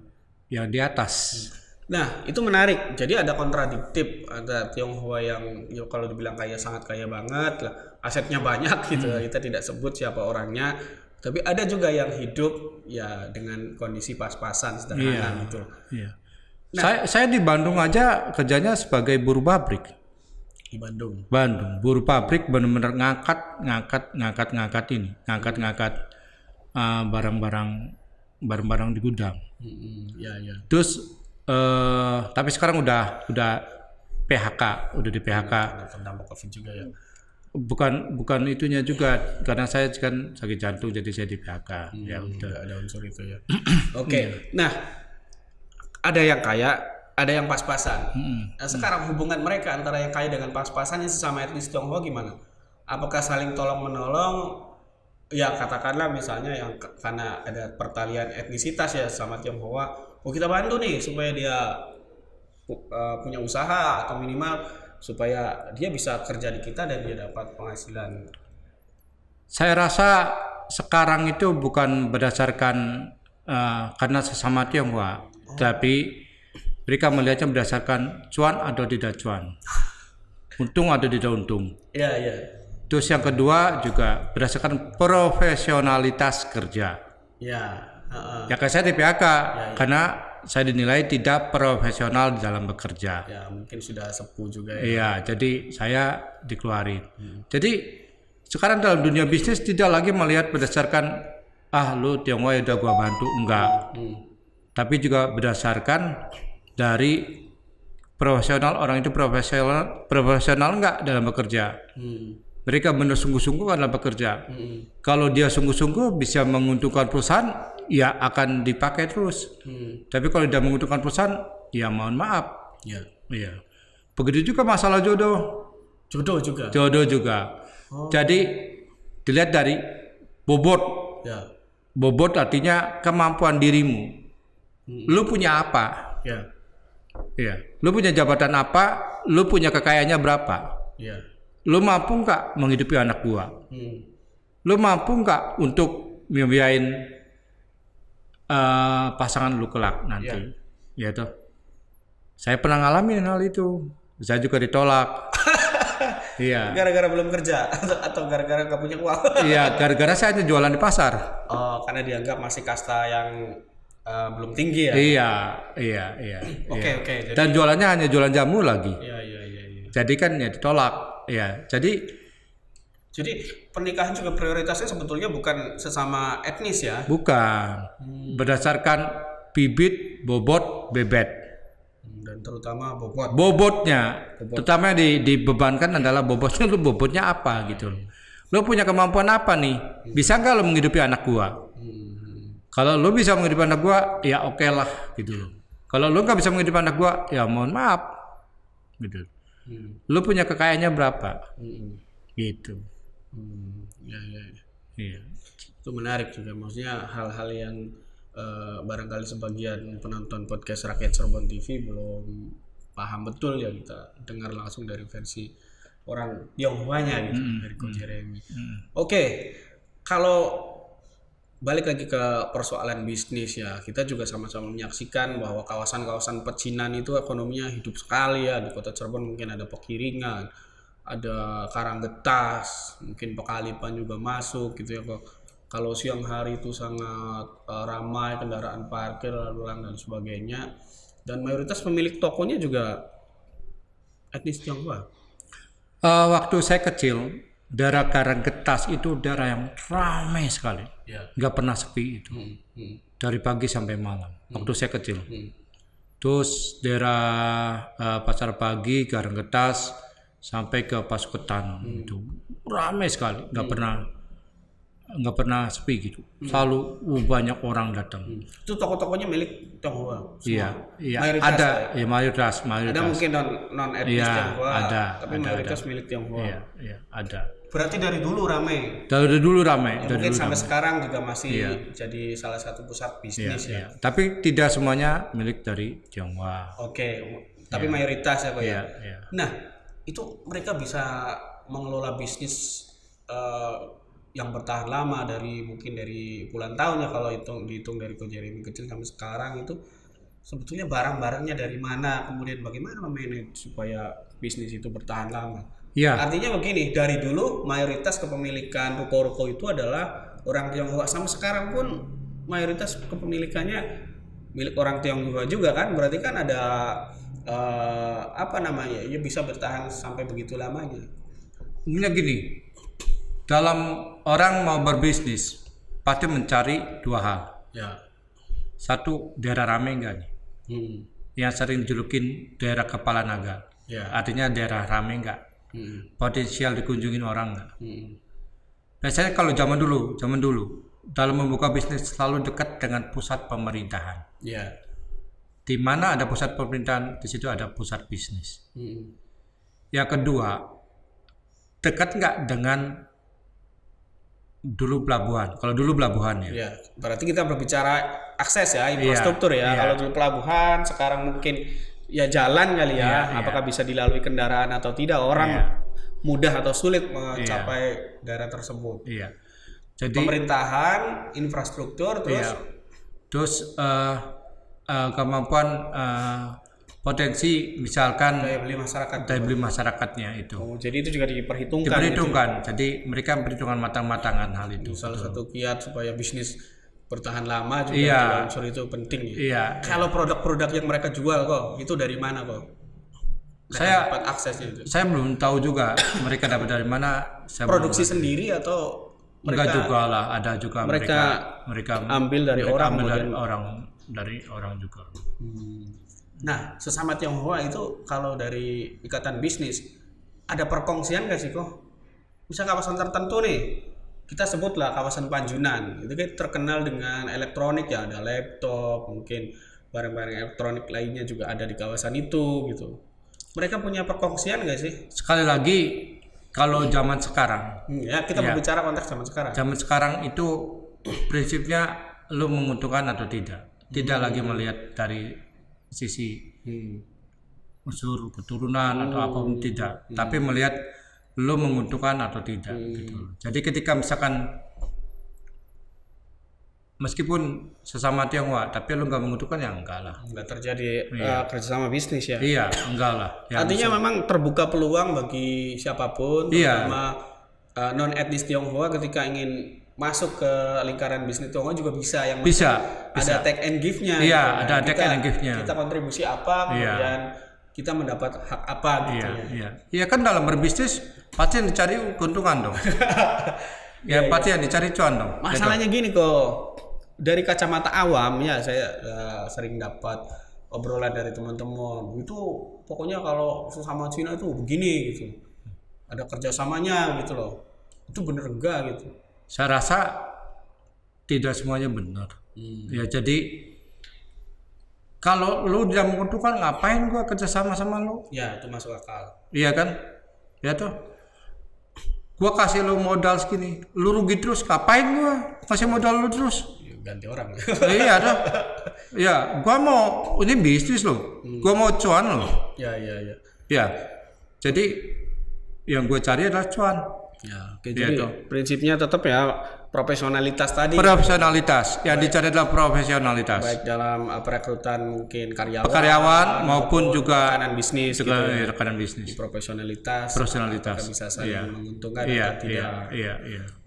yang di atas. Nah itu menarik. Jadi ada kontradiktif. Ada Tionghoa yang ya, kalau dibilang kaya sangat kaya banget lah, asetnya banyak gitu. Kita tidak sebut siapa orangnya. Tapi ada juga yang hidup ya dengan kondisi pas-pasan sederhana gitu. Iya. Nah, saya di Bandung aja kerjanya sebagai buruh pabrik. Di Bandung. Buruh pabrik benar-benar ngangkat barang-barang di gudang. Ya. Terus tapi sekarang udah PHK, udah di PHK. Terdampak COVID juga ya. Bukan itunya juga karena saya kan sakit jantung jadi saya di PHK. Ya udah ada unsur itu ya. Oke. Nah, ada yang kaya, ada yang pas-pasan. Nah, sekarang hubungan mereka antara yang kaya dengan pas-pasan ini sesama etnis Tionghoa gimana? Apakah saling tolong-menolong? Ya katakanlah misalnya yang karena ada pertalian etnisitas ya sama Tionghoa, kita bantu nih supaya dia punya usaha atau minimal supaya dia bisa kerja di kita dan dia dapat penghasilan. Saya rasa sekarang itu bukan berdasarkan karena sesama Tionghoa, tapi mereka melihatnya berdasarkan cuan atau tidak cuan, untung atau tidak untung. Iya. Terus yang kedua juga berdasarkan profesionalitas kerja. Ya kayak saya di PHK karena saya dinilai tidak profesional di dalam bekerja. Ya mungkin sudah sepuh juga ya. Iya, jadi saya dikeluarin. Jadi sekarang dalam dunia bisnis tidak lagi melihat berdasarkan lu Tionghoa udah gua bantu, enggak. Tapi juga berdasarkan dari profesional, orang itu profesional enggak dalam bekerja. Mereka benar sungguh-sungguh dalam bekerja. Kalau dia sungguh-sungguh bisa menguntungkan perusahaan, ya akan dipakai terus. Tapi kalau tidak menguntungkan perusahaan, ya mohon maaf. Iya. Begitu juga masalah jodoh. Jodoh juga. Jadi dilihat dari bobot. Bobot artinya kemampuan dirimu. Lu punya apa? Iya. Lu punya jabatan apa? Lu punya kekayaannya berapa? Lu mampu nggak menghidupi anak gua? Lu mampu nggak untuk membiayain pasangan lu kelak nanti? Ya toh. Saya pernah ngalamin hal itu. Saya juga ditolak. Iya. Gara-gara belum kerja atau gara-gara nggak punya uang? Iya, gara-gara saya hanya jualan di pasar. Oh, karena dianggap masih kasta yang belum tinggi ya? Iya. Oke. Dan jualannya hanya jualan jamu lagi. Iya. Jadi kan ya ditolak. Ya, jadi pernikahan juga prioritasnya sebetulnya bukan sesama etnis ya? bukan. Berdasarkan bibit, bobot, bebet. Dan terutama bobot. Bobotnya, terutama dibebankan adalah bobotnya. Lu bobotnya apa gitu? Lu punya kemampuan apa nih? Bisa nggak lu menghidupi anak gua? Kalau lu bisa menghidupi anak gua, ya oke lah gitu loh. Kalau lu nggak bisa menghidupi anak gua, ya mohon maaf gitu. Lu punya kekayaannya berapa? Gitu. Iya. Itu menarik juga, maksudnya hal-hal yang barangkali sebagian penonton podcast Rakyat Cirebon TV belum paham betul ya, kita dengar langsung dari versi orang Tionghoanya gitu, dari Ko Jeremy. Oke, kalau balik lagi ke persoalan bisnis ya, kita juga sama-sama menyaksikan bahwa kawasan-kawasan pecinan itu ekonominya hidup sekali ya. Di kota Cirebon mungkin ada Pekiringan, ada Karanggetas, mungkin Pekalipan juga masuk gitu ya. Kalau siang hari itu sangat ramai kendaraan parkir, lalu lalang dan sebagainya. Dan mayoritas pemilik tokonya juga etnis Tionghoa. Waktu saya kecil, daerah Karanggetas itu daerah yang ramai sekali. Nggak pernah sepi itu. Dari pagi sampai malam. Waktu saya kecil. Terus daerah Pasar Pagi, Karanggetas sampai ke Pasuketan itu ramai sekali. Nggak pernah sepi gitu. Selalu banyak orang datang. Itu toko-tokonya milik Tionghoa. Iya. Mayoritas Ada ya? ya mayoritas. Ada mungkin non etnis Tionghoa, tapi mayoritas ada. milik Tionghoa. Iya, ada. Berarti dari dulu ramai. Dari dulu ramai. Ya, mungkin sampai sekarang juga masih jadi salah satu pusat bisnis ya. Iya. Tapi tidak semuanya milik dari Tionghoa. Oke, tapi mayoritas ya Pak ya. Iya. Nah, itu mereka bisa mengelola bisnis yang bertahan lama mungkin dari puluhan tahun ya, kalau dihitung dari Ko Jeremy kecil sampai sekarang. Itu sebetulnya barang-barangnya dari mana, kemudian bagaimana memanage supaya bisnis itu bertahan lama. Iya. Artinya begini, dari dulu mayoritas kepemilikan ruko-ruko itu adalah orang Tionghoa, sampai sekarang pun mayoritas kepemilikannya milik orang Tionghoa juga kan. Berarti kan ada ya bisa bertahan sampai begitu lamanya. Umumnya gini, dalam orang mau berbisnis pasti mencari dua hal. Ya. Satu, daerah ramai enggak nih? Yang sering dijulukin daerah kepala naga. Ya. Artinya daerah ramai enggak? Potensial dikunjungin orang enggak? Biasanya kalau zaman dulu dalam membuka bisnis selalu dekat dengan pusat pemerintahan. Ya. Di mana ada pusat pemerintahan, di situ ada pusat bisnis. Yang kedua, dekat nggak dengan dulu pelabuhan. Kalau dulu pelabuhan ya. Ya, berarti kita berbicara akses ya, infrastruktur ya. Kalau dulu pelabuhan, sekarang mungkin ya jalan kali ya. Apakah bisa dilalui kendaraan atau tidak, orang mudah atau sulit mencapai daerah tersebut. Iya. Jadi pemerintahan, infrastruktur, terus kemampuan potensi misalkan daya beli masyarakatnya itu. Oh, jadi itu juga diperhitungkan. Jadi mereka memperhitungkan matang-matangan hal itu. Salah satu kiat supaya bisnis bertahan lama juga, unsur itu penting ya. Iya. Kalau produk-produk yang mereka jual kok, itu dari mana kok? Saya dapat aksesnya itu. Saya belum tahu juga mereka dapat dari mana. Produksi sendiri atau mereka juga lah, ada juga mereka ambil dari orang juga. Nah, sesama Tionghoa itu kalau dari ikatan bisnis ada perkongsian nggak sih kok? Bisa kawasan tertentu nih, kita sebutlah kawasan Panjunan, itu kan terkenal dengan elektronik ya, ada laptop, mungkin barang-barang elektronik lainnya juga ada di kawasan itu gitu. Mereka punya perkongsian nggak sih? Sekali lagi, kalau zaman sekarang, ya kita berbicara konteks zaman sekarang. Zaman sekarang itu prinsipnya lu menguntungkan atau tidak lagi melihat dari sisi unsur keturunan atau apapun, tidak, tapi melihat lo menguntungkan atau tidak gitu. Jadi ketika misalkan meskipun sesama Tionghoa tapi lo nggak menguntungkan ya enggak lah. Nggak terjadi kerjasama bisnis ya. Iya, enggak lah. Ya, Artinya memang terbuka peluang bagi siapapun, terutama non etnis Tionghoa ketika ingin masuk ke lingkaran bisnis Tionghoa juga bisa. Yang bisa. Ada take and give-nya. Iya, gitu. ada take and give-nya. Kita kontribusi apa, kemudian kita mendapat hak apa gitu. Iya kan dalam berbisnis pasti yang dicari keuntungan dong. Pasti yang dicari cuan dong. Masalahnya gini kok, dari kacamata awam ya saya sering dapat obrolan dari teman-teman itu pokoknya kalau sesama Cina itu begini gitu, ada kerjasamanya gitu loh, itu bener enggak gitu? Saya rasa tidak semuanya benar. Ya jadi kalau lu tidak menguntungkan ngapain gua kerja sama lu? Ya itu masuk akal. Iya kan? Ya tuh. Gua kasih lu modal segini, lu rugi terus, ngapain gua kasih modal lu terus? Ya, ganti orang. Iya dah. Ya, gua mau ini bisnis loh. Gua mau cuan loh. Ya. Ya. Jadi yang gue cari adalah cuan. Ya, oke, jadi prinsipnya tetap ya profesionalitas tadi. Profesionalitas, yang dicari adalah profesionalitas. Baik dalam perekrutan mungkin karyawan maupun juga rekanan bisnis. Juga gitu. rekanan bisnis. Profesionalitas. Bisa saling menguntungkan atau tidak. Iya.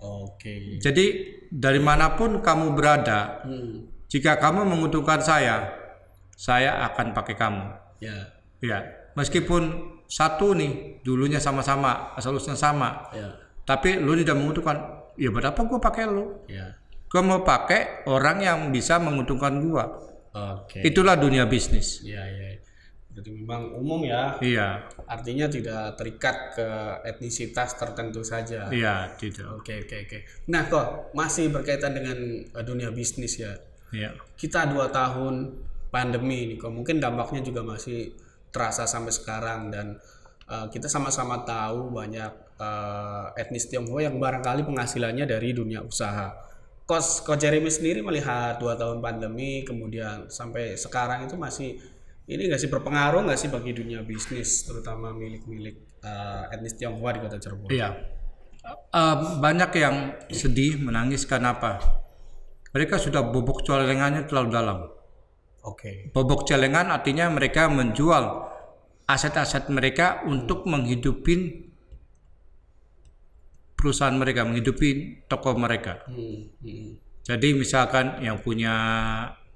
Oke. Jadi dari manapun kamu berada, jika kamu menguntungkan saya akan pakai kamu. Ya. Meskipun satu nih dulunya sama-sama, asal-usulnya sama. Tapi lu tidak menguntungkan, ya buat apa gue pakai lu? Gue mau pakai orang yang bisa menguntungkan gue. Itulah dunia bisnis. Iya. Berarti memang umum ya. Iya. Artinya tidak terikat ke etnisitas tertentu saja. Iya, tidak. Oke. Nah kok masih berkaitan dengan dunia bisnis ya. Iya. Kita 2 tahun pandemi ini kok mungkin dampaknya juga masih terasa sampai sekarang, dan kita sama-sama tahu banyak etnis Tionghoa yang barangkali penghasilannya dari dunia usaha. Kok Jeremy sendiri melihat 2 tahun pandemi kemudian sampai sekarang itu masih ini nggak sih berpengaruh nggak sih bagi dunia bisnis terutama milik etnis Tionghoa di Kota Cirebon? Iya. Banyak yang sedih menangis karena apa? Mereka sudah bobok celengannya terlalu dalam. Bobok celengan artinya mereka menjual aset-aset mereka untuk menghidupin perusahaan mereka, menghidupin toko mereka. Jadi misalkan yang punya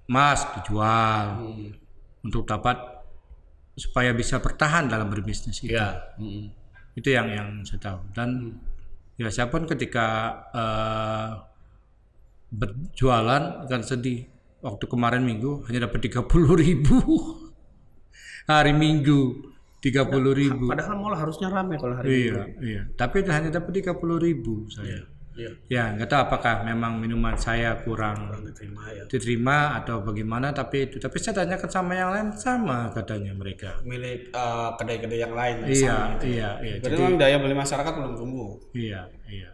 emas dijual untuk dapat supaya bisa bertahan dalam berbisnis itu. Itu yang saya tahu. Dan ya siapapun ketika berjualan akan sedih. Waktu kemarin Minggu hanya dapat 30.000 hari Minggu 30.000. Padahal malah harusnya ramai kalau hari Minggu. Iya. Tapi hanya dapat 30.000 saya. Ya nggak tahu apakah memang minuman saya kurang diterima atau bagaimana, tapi saya tanyakan sama yang lain sama katanya mereka. Milik kedai-kedai yang lain. Iya. Jadi memang daya beli masyarakat belum tumbuh. Iya.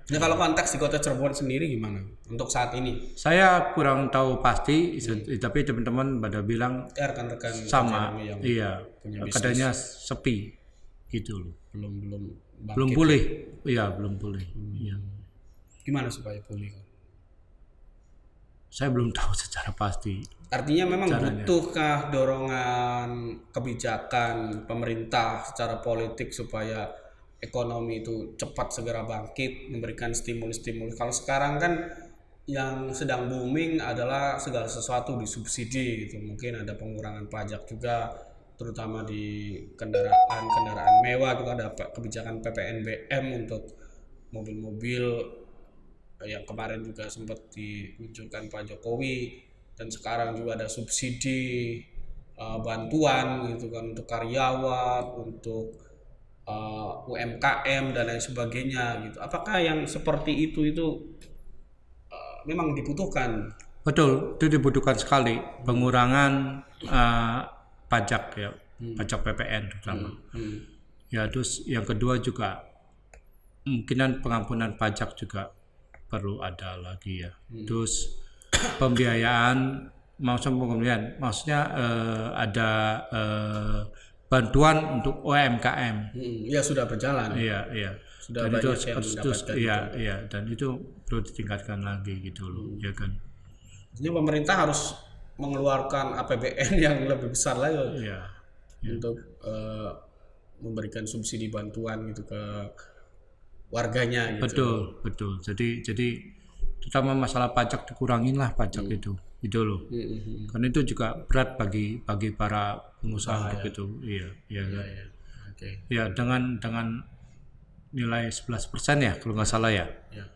Nah kalau konteks di Kota Cirebon sendiri gimana untuk saat ini? Saya kurang tahu pasti, tapi teman-teman pada bilang rekan-rekan sama. Iya. Katanya sepi gitu loh. Belum pulih. Iya, belum pulih. Iya. Gimana supaya pulih? Saya belum tahu secara pasti. Artinya memang butuhkah dorongan kebijakan pemerintah secara politik supaya ekonomi itu cepat segera bangkit, memberikan stimulus-stimulus. Kalau sekarang kan yang sedang booming adalah segala sesuatu disubsidi gitu. Mungkin ada pengurangan pajak juga, terutama di kendaraan mewah gitu, ada kebijakan PPNBM untuk mobil-mobil yang kemarin juga sempat dimunculkan Pak Jokowi, dan sekarang juga ada subsidi bantuan gitu kan untuk karyawan, untuk UMKM dan lain sebagainya gitu. Apakah yang seperti itu memang dibutuhkan? Betul, itu dibutuhkan sekali pengurangan pajak ya, pajak PPN terutama. Ya, terus yang kedua juga kemungkinan pengampunan pajak juga perlu ada lagi ya. Terus pembiayaan, maksudnya ada bantuan untuk UMKM. Ya sudah berjalan. Iya. Sudah dan itu banyak yang mendapatkan iya itu. iya, dan itu perlu ditingkatkan lagi gitu loh, ya kan. Jadi pemerintah harus mengeluarkan APBN yang lebih besar lagi Iya. untuk memberikan subsidi bantuan gitu ke warganya gitu. Betul. Jadi terutama masalah pajak dikurangin lah pajak itu loh. Karena itu juga berat bagi para pengusaha untuk itu. Iya kan. Iya. Oke. Ya dengan nilai 11% ya kalau nggak salah ya. Ya.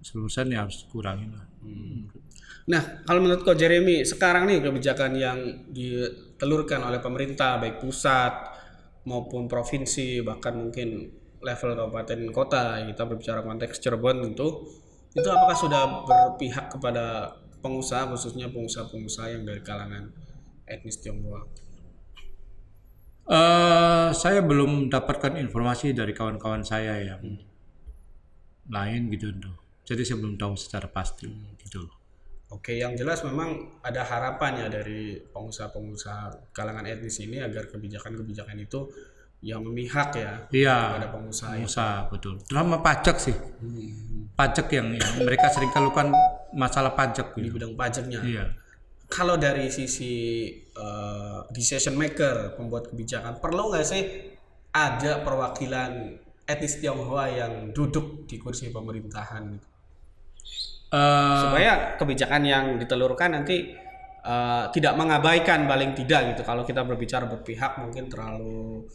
11% ya harus dikurangin lah. Nah, kalau menurut Ko Jeremy, sekarang nih kebijakan yang ditelurkan oleh pemerintah baik pusat maupun provinsi bahkan mungkin level kabupaten kota, kita berbicara konteks Cirebon itu apakah sudah berpihak kepada pengusaha, khususnya pengusaha yang dari kalangan etnis Tionghoa? Saya belum dapatkan informasi dari kawan-kawan saya yang lain gitu tuh. Jadi saya belum tahu secara pasti gitu loh. Oke, yang jelas memang ada harapan ya dari pengusaha-pengusaha kalangan etnis ini agar kebijakan-kebijakan itu yang memihak ya kepada pengusaha. Betul. Terutama pajak sih. Pajak yang mereka sering keluhkan masalah pajak Di gitu. bidang pajaknya. Iya. Kalau dari sisi decision maker, pembuat kebijakan, perlu nggak sih ada perwakilan etnis Tionghoa yang duduk di kursi pemerintahan gitu? Supaya kebijakan yang ditelurkan nanti tidak mengabaikan paling tidak gitu. Kalau kita berbicara berpihak mungkin terlalu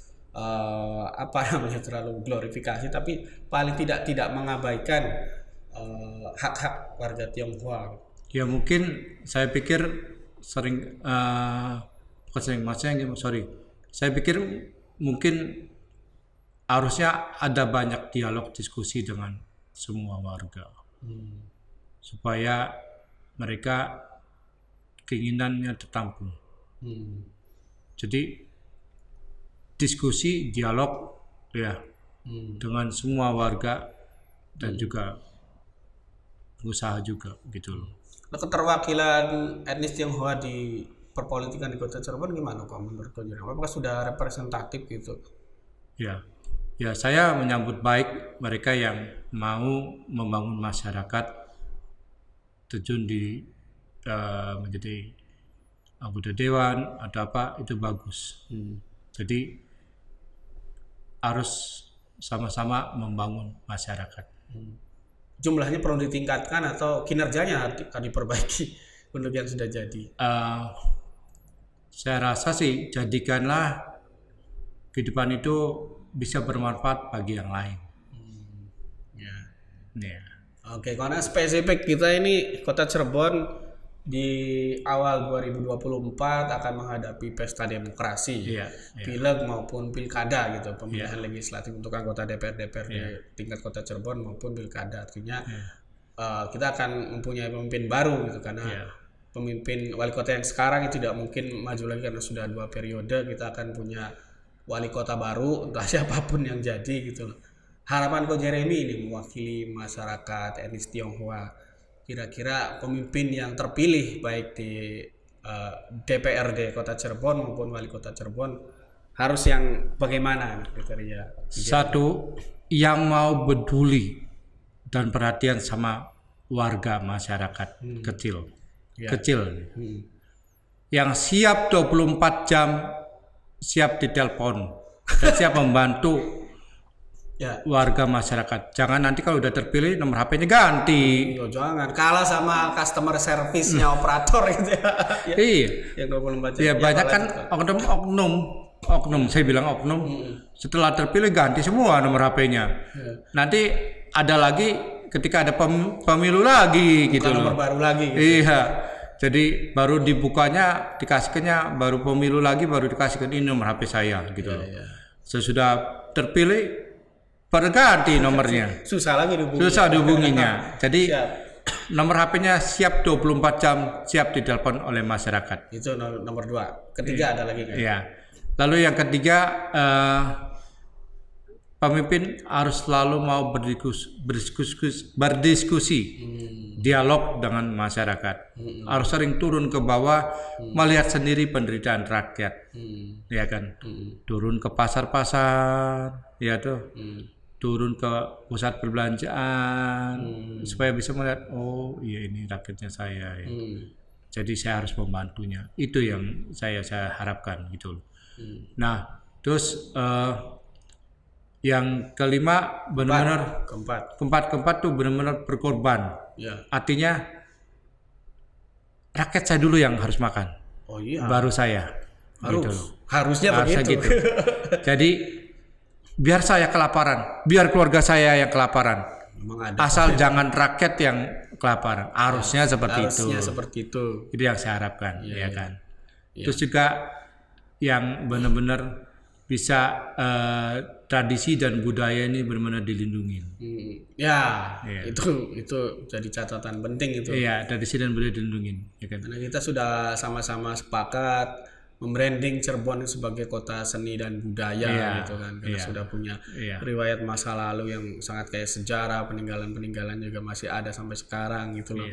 terlalu glorifikasi, tapi paling tidak mengabaikan hak-hak warga Tionghoa. Ya mungkin saya pikir saya pikir mungkin harusnya ada banyak dialog diskusi dengan semua warga supaya mereka keinginannya tertampung. Jadi diskusi dialog ya dengan semua warga dan juga pengusaha juga gitu loh. Keterwakilan etnis Tionghoa di perpolitikan di Kota Cirebon gimana kok menurut Ko Jeremy? Apakah sudah representatif gitu? Ya, saya menyambut baik mereka yang mau membangun masyarakat terjun di menjadi anggota dewan atau apa, itu bagus. Jadi harus sama-sama membangun masyarakat. Jumlahnya perlu ditingkatkan atau kinerjanya akan diperbaiki untuk yang sudah jadi? Saya rasa sih jadikanlah kehidupan itu bisa bermanfaat bagi yang lain. Ya. Oke, karena spesifik kita ini Kota Cirebon di awal 2024 akan menghadapi pesta demokrasi, pileg maupun pilkada gitu, pemilihan legislatif untuk anggota DPR di tingkat Kota Cirebon maupun pilkada. Artinya kita akan mempunyai pemimpin baru gitu, karena pemimpin wali kota yang sekarang itu tidak mungkin maju lagi karena sudah 2 periode. Kita akan punya wali kota baru, entah siapapun yang jadi gitu loh. Harapan Ko Jeremy ini mewakili masyarakat etnis Tionghoa. Kira-kira pemimpin yang terpilih baik di DPRD Kota Cirebon maupun Wali Kota Cirebon harus yang bagaimana kriteria? Satu, yang mau peduli dan perhatian sama warga masyarakat kecil. Yang siap 24 jam siap ditelepon dan siap membantu warga masyarakat. Jangan nanti kalau udah terpilih nomor HP-nya ganti. Jangan kalah sama customer service-nya operator gitu ya. Iya. Yang 24 jam. Iya, banyak kan oknum. Saya bilang oknum. Setelah terpilih ganti semua nomor HP-nya. Nanti ada lagi ketika ada pemilu lagi gitu loh. Nomor baru lagi. Gitu. Iya. Jadi baru dibukanya, dikasihkannya baru pemilu lagi, baru dikasihkan ini nomor HP saya gitu loh. Sesudah terpilih baru ganti nomornya. Susah lagi dihubunginya. Jadi nomor HP-nya siap 24 jam, siap ditelepon oleh masyarakat. Itu nomor 2. Ketiga ada lagi kan? Iya. Lalu yang ketiga, pemimpin harus selalu mau berdiskusi, dialog dengan masyarakat. Harus sering turun ke bawah, melihat sendiri penderitaan rakyat, ya kan. Turun ke pasar-pasar, ya tuh. turun ke pusat perbelanjaan supaya bisa melihat, oh iya ini rakyatnya saya ya. Jadi saya harus membantunya. Itu yang saya harapkan gitu loh. Nah, terus yang kelima benar-benar keempat tuh benar-benar berkorban. Ya. Artinya rakyat saya dulu yang harus makan. Oh iya. Baru saya. Gitu. Harusnya begitu. Gitu. Jadi biar saya kelaparan, biar keluarga saya yang kelaparan. Asal jangan rakyat yang kelaparan. Harusnya seperti itu. Itu yang saya harapkan, ya kan. Terus juga yang benar-benar bisa tradisi dan budaya ini benar-benar dilindungi. Itu jadi catatan penting itu. Iya, tradisi dan budaya dilindungi, ya kan. Karena kita sudah sama-sama sepakat membranding Cirebon sebagai kota seni dan budaya gitu kan. Karena sudah punya riwayat masa lalu yang sangat kayak sejarah, peninggalan-peninggalan juga masih ada sampai sekarang gitu loh.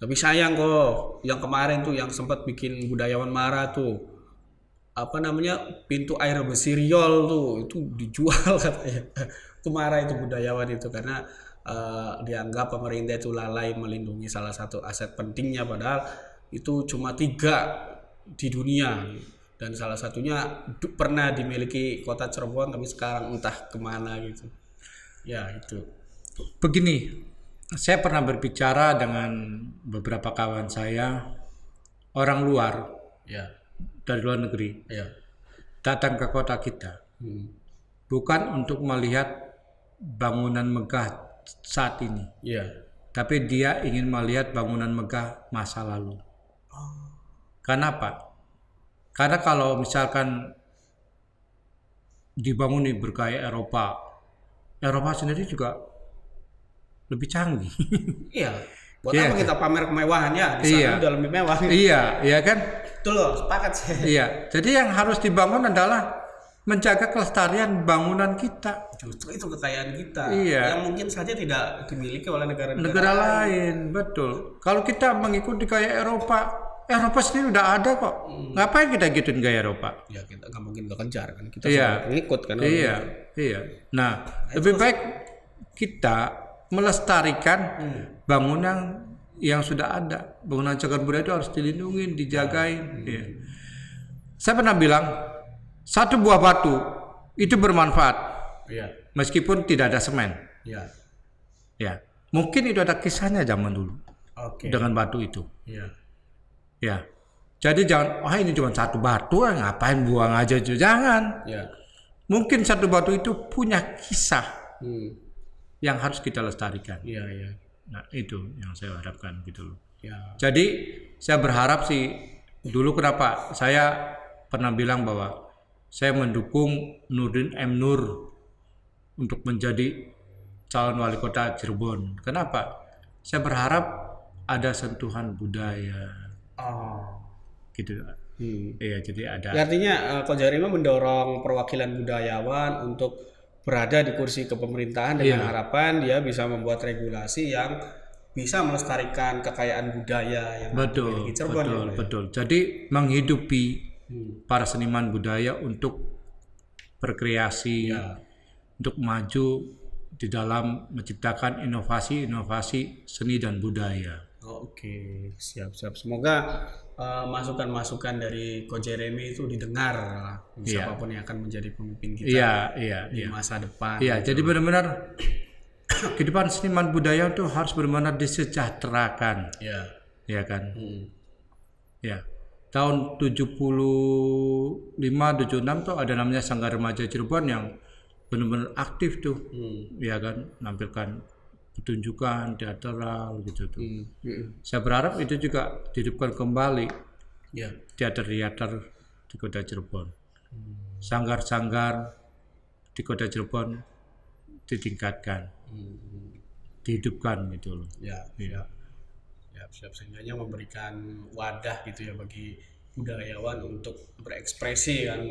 Tapi sayang kok yang kemarin tuh yang sempat bikin budayawan marah tuh, apa namanya, pintu air besi Riol tuh itu dijual katanya. Itu marah itu budayawan itu karena dianggap pemerintah itu lalai melindungi salah satu aset pentingnya, padahal itu cuma 3 di dunia dan salah satunya pernah dimiliki kota Cirebon tapi sekarang entah kemana gitu. Ya itu. Begini, saya pernah berbicara dengan beberapa kawan saya orang luar, dari luar negeri, datang ke kota kita, bukan untuk melihat bangunan megah saat ini, tapi dia ingin melihat bangunan megah masa lalu. Kenapa? Karena kalau misalkan dibangun nih bergaya Eropa sendiri juga lebih canggih. Buat apa kita pamer kemewahan ya? Di sana udah lebih mewah. Iya kan? Betul loh, sepakat saya. Jadi yang harus dibangun adalah menjaga kelestarian bangunan kita. Justru itu kekayaan kita. Yang mungkin saja tidak dimiliki oleh negara lain. Betul. Kalau kita mengikuti gaya Eropa sendiri udah ada kok. Ngapain kita gituin gaya Eropa? Ya kita nggak mungkin kejar kan. Kita sudah pengikut kan. Iya. Nah, lebih baik kita melestarikan bangunan yang sudah ada. Bangunan cagar budaya itu harus dilindungi, dijagain. Saya pernah bilang, satu buah batu itu bermanfaat. Meskipun tidak ada semen. Mungkin itu ada kisahnya zaman dulu. Dengan batu itu. Jadi jangan, ini cuma satu batu, ngapain buang aja, jangan. Mungkin satu batu itu punya kisah yang harus kita lestarikan. Nah itu yang saya harapkan gitu loh. Jadi saya berharap sih, dulu kenapa saya pernah bilang bahwa saya mendukung Nurdin M. Nur untuk menjadi calon wali kota Cirebon. Kenapa? Saya berharap ada sentuhan budaya. Gitu. Jadi ada. Artinya Ko Jarima mendorong perwakilan budayawan untuk berada di kursi kepemerintahan dengan harapan dia bisa membuat regulasi yang bisa melestarikan kekayaan budaya yang dimiliki Cirebon. Betul. Jadi menghidupi para seniman budaya untuk berkreasi, untuk maju di dalam menciptakan inovasi seni dan budaya. Siap. Semoga masukan-masukan dari Ko Jeremy itu didengar siapapun yang akan menjadi pemimpin kita di masa depan. Jadi benar-benar kehidupan seniman budaya itu harus benar-benar disejahterakan. Ya kan? Tahun 75-76 tuh ada namanya Sanggar Remaja Cirebon yang benar-benar aktif tuh. Ya kan? Nampilkan pertunjukan teateral gitu tuh. Saya berharap itu juga dihidupkan kembali. Teater di kota Cirebon. Sanggar-sanggar di kota Cirebon ditingkatkan. Dihidupkan gitu loh. Siap. Sehingga memberikan wadah gitu ya bagi budayawan untuk berekspresi kan,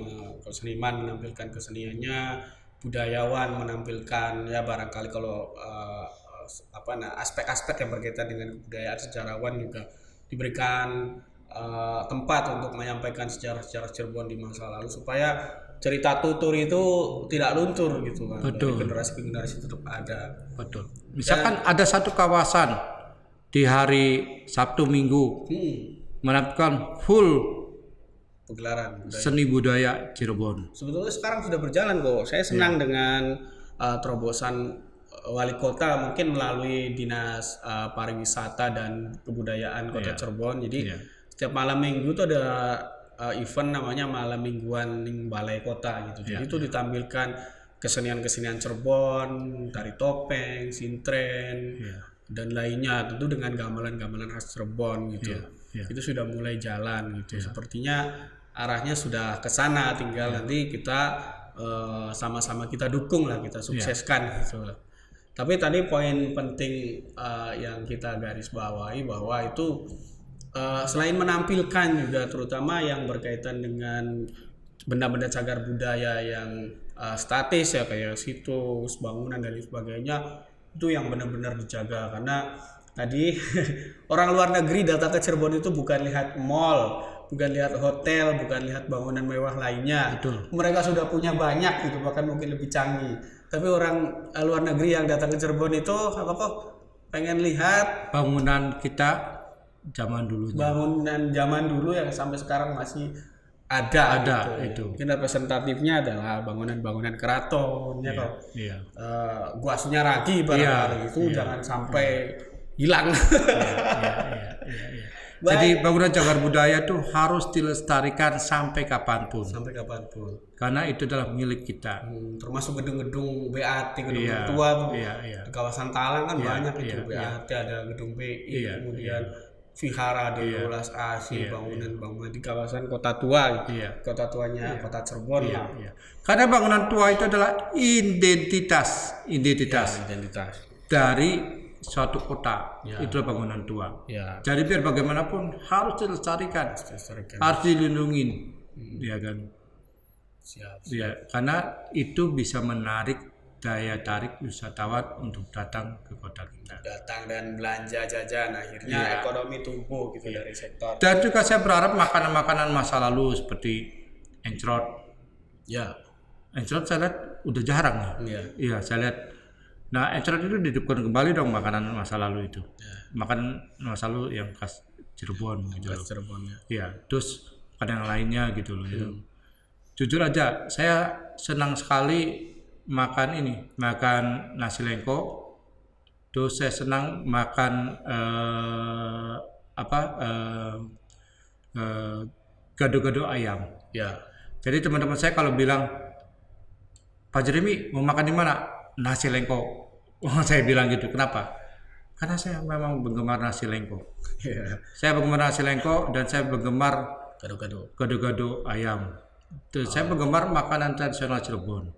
seniman menampilkan keseniannya, budayawan menampilkan barangkali kalau aspek-aspek yang berkaitan dengan kebudayaan, sejarawan juga diberikan tempat untuk menyampaikan sejarah-sejarah Cirebon di masa lalu supaya cerita tutur itu tidak luntur gitu kan. Betul. Dari generasi ke generasi tetap ada. Betul. Misalkan ada satu kawasan di hari Sabtu Minggu menampilkan full Pegelaran budaya. seni budaya Cirebon. Sebetulnya sekarang sudah berjalan kok. Saya senang dengan terobosan wali kota mungkin melalui dinas pariwisata dan kebudayaan kota Cirebon. Jadi setiap malam minggu itu ada event namanya malam mingguan ning balai kota gitu. Jadi itu ditampilkan kesenian-kesenian Cirebon, tari topeng, sintren dan lainnya, tentu dengan gamelan-gamelan khas Cirebon gitu. Itu sudah mulai jalan gitu. Sepertinya arahnya sudah ke sana, tinggal nanti kita sama-sama kita dukung lah, kita sukseskan gitu lah. Tapi tadi poin penting yang kita garis bawahi bahwa itu selain menampilkan juga terutama yang berkaitan dengan benda-benda cagar budaya yang statis ya kayak situs, bangunan dan lain sebagainya, itu yang benar-benar dijaga. Karena tadi orang luar negeri datang ke Cirebon itu bukan lihat mall, bukan lihat hotel, bukan lihat bangunan mewah lainnya. Betul. Mereka sudah punya banyak gitu, bahkan mungkin lebih canggih. Tapi orang luar negeri yang datang ke Cirebon itu apa kok pengen lihat Bangunan kita zaman dulu. bangunan zaman dulu yang sampai sekarang masih ada gitu. Itu. Mungkin representatifnya adalah bangunan-bangunan keraton ya kok. Iya. Gua Sunyaragi barangkali itu jangan sampai hilang. Iya. Jadi bangunan cagar budaya itu harus dilestarikan sampai kapanpun. Sampai kapanpun. Karena itu adalah milik kita. Termasuk gedung-gedung BAT, gedung tua Iya. di kawasan Talang kan banyak itu BAT, ada gedung BI, kemudian Vihara di Ulas Asih, bangunan-bangunan di kawasan Kota Tua, Kota Tuanya Kota Cirebon. Karena bangunan tua itu adalah identitas dari suatu kota. Itulah bangunan tua. Jadi biar bagaimanapun harus dilestarikan, harus dilindungi, ya kan? Ya, karena itu bisa menarik daya tarik wisatawan untuk datang ke kota kita. Datang dan belanja jajan, akhirnya ekonomi tumbuh gitu dari sektor. Dan juga saya berharap makanan-makanan masa lalu seperti encrot. Encrot saya lihat udah jarang ya. Iya, saya lihat. Nah, encrot itu dihidupkan kembali dong, makanan masa lalu itu. Makanan masa lalu yang khas Cirebon gitu. Khas Cirebon ya. Iya, terus ada yang lainnya gitu loh. Gitu. Jujur aja, saya senang sekali makan nasi lengko. Terus saya senang makan gado-gado ayam. Jadi teman-teman saya kalau bilang, Pak Jeremy mau makan di mana? Nasi lengko. Saya bilang gitu. Kenapa? Karena saya memang penggemar nasi lengko. Saya penggemar nasi lengko dan saya penggemar gado-gado ayam. Terus saya penggemar makanan tradisional Cirebon.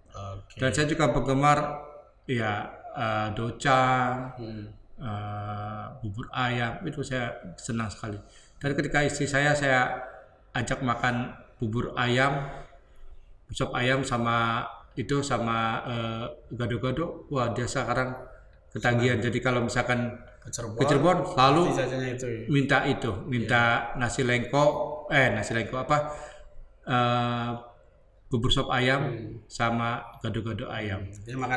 Dan saya juga penggemar docang, bubur ayam, itu saya senang sekali. Dan ketika istri saya ajak makan bubur ayam, sop ayam sama gado-gado, wah dia sekarang ketagihan. Jadi kalau misalkan ke Cirebon selalu minta nasi lengko bubur sop ayam sama gado-gado ayam.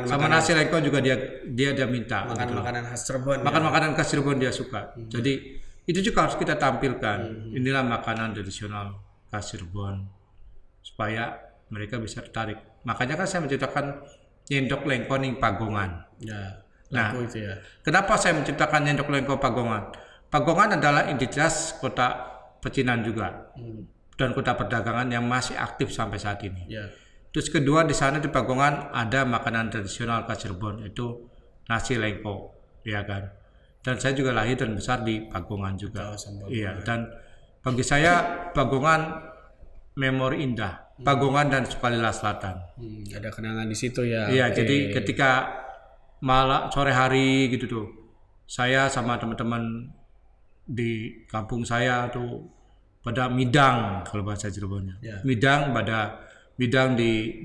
Sama nasi lengko juga dia ada minta. Makanan khas Cirebon. Makanan khas Cirebon dia suka. Jadi itu juga harus kita tampilkan. Inilah makanan tradisional khas Cirebon supaya mereka bisa tertarik. Makanya kan saya menciptakan nyendok lengko ning Pagongan. Kenapa saya menciptakan nyendok lengko Pagongan? Pagongan adalah identitas kota pecinan juga. Dan kota perdagangan yang masih aktif sampai saat ini. Terus kedua di sana di Pagongan ada makanan tradisional khas Cirebon, itu nasi lengko, ya kan. Dan saya juga lahir dan besar di Pagongan juga. Dan bagi saya Pagongan memori indah. Pagongan dan Sukalila Selatan. Ada kenangan di situ ya. Iya, jadi ketika sore hari gitu tuh, saya sama teman-teman di kampung saya tuh pada midang kalau bahasa Cirebonnya. Midang di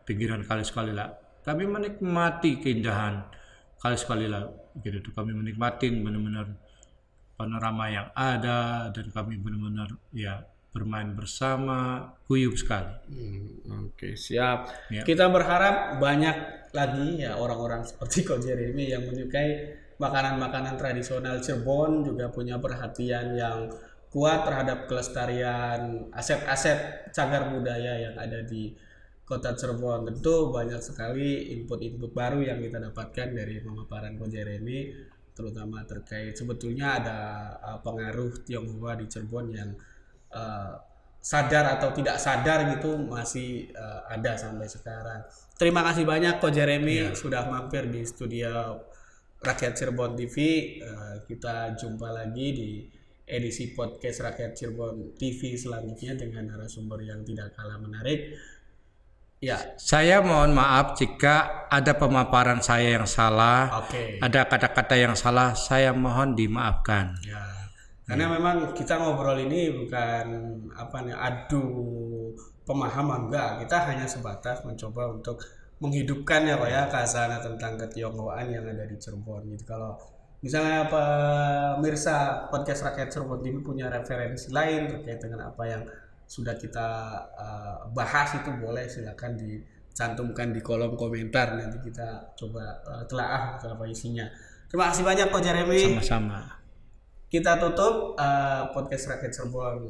pinggiran Kali Sukalila. Kami menikmati keindahan Kali Sukalila gitu tuh. Kami menikmatin benar-benar panorama yang ada, dan kami benar-benar ya bermain bersama, guyup sekali. Oke, siap. Ya. Kita berharap banyak lagi ya orang-orang seperti Ko Jeremy yang menyukai makanan-makanan tradisional Cirebon, juga punya perhatian yang kuat terhadap kelestarian aset-aset cagar budaya yang ada di Kota Cirebon. Tentu banyak sekali input-input baru yang kita dapatkan dari pemaparan Ko Jeremy, terutama terkait sebetulnya ada pengaruh Tionghoa di Cirebon yang sadar atau tidak sadar gitu masih ada sampai sekarang. Terima kasih banyak Ko Jeremy sudah mampir di studio Rakyat Cirebon TV. Kita jumpa lagi di edisi podcast Rakyat Cirebon TV selanjutnya dengan narasumber yang tidak kalah menarik. Ya, Saya mohon maaf jika ada pemaparan saya yang salah, oke. ada kata-kata yang salah, saya mohon dimaafkan. Ya, karena memang kita ngobrol ini bukan adu pemahaman, enggak. Kita hanya sebatas mencoba untuk menghidupkan ya Pak ya khazanah tentang ketionghoaan yang ada di Cirebon gitu. Kalau misalnya pemirsa podcast Rakyat Cirebon TV punya referensi lain terkait dengan apa yang sudah kita bahas, itu boleh silakan dicantumkan di kolom komentar, nanti kita coba telaah apa isinya. Terima kasih banyak Ko Jeremy. Sama-sama. Kita tutup podcast Rakyat Cirebon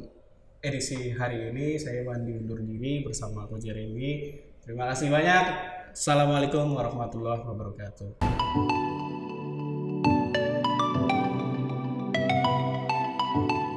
edisi hari ini. Saya Wandi undur diri bersama Ko Jeremy. Terima kasih banyak. Assalamualaikum warahmatullahi wabarakatuh.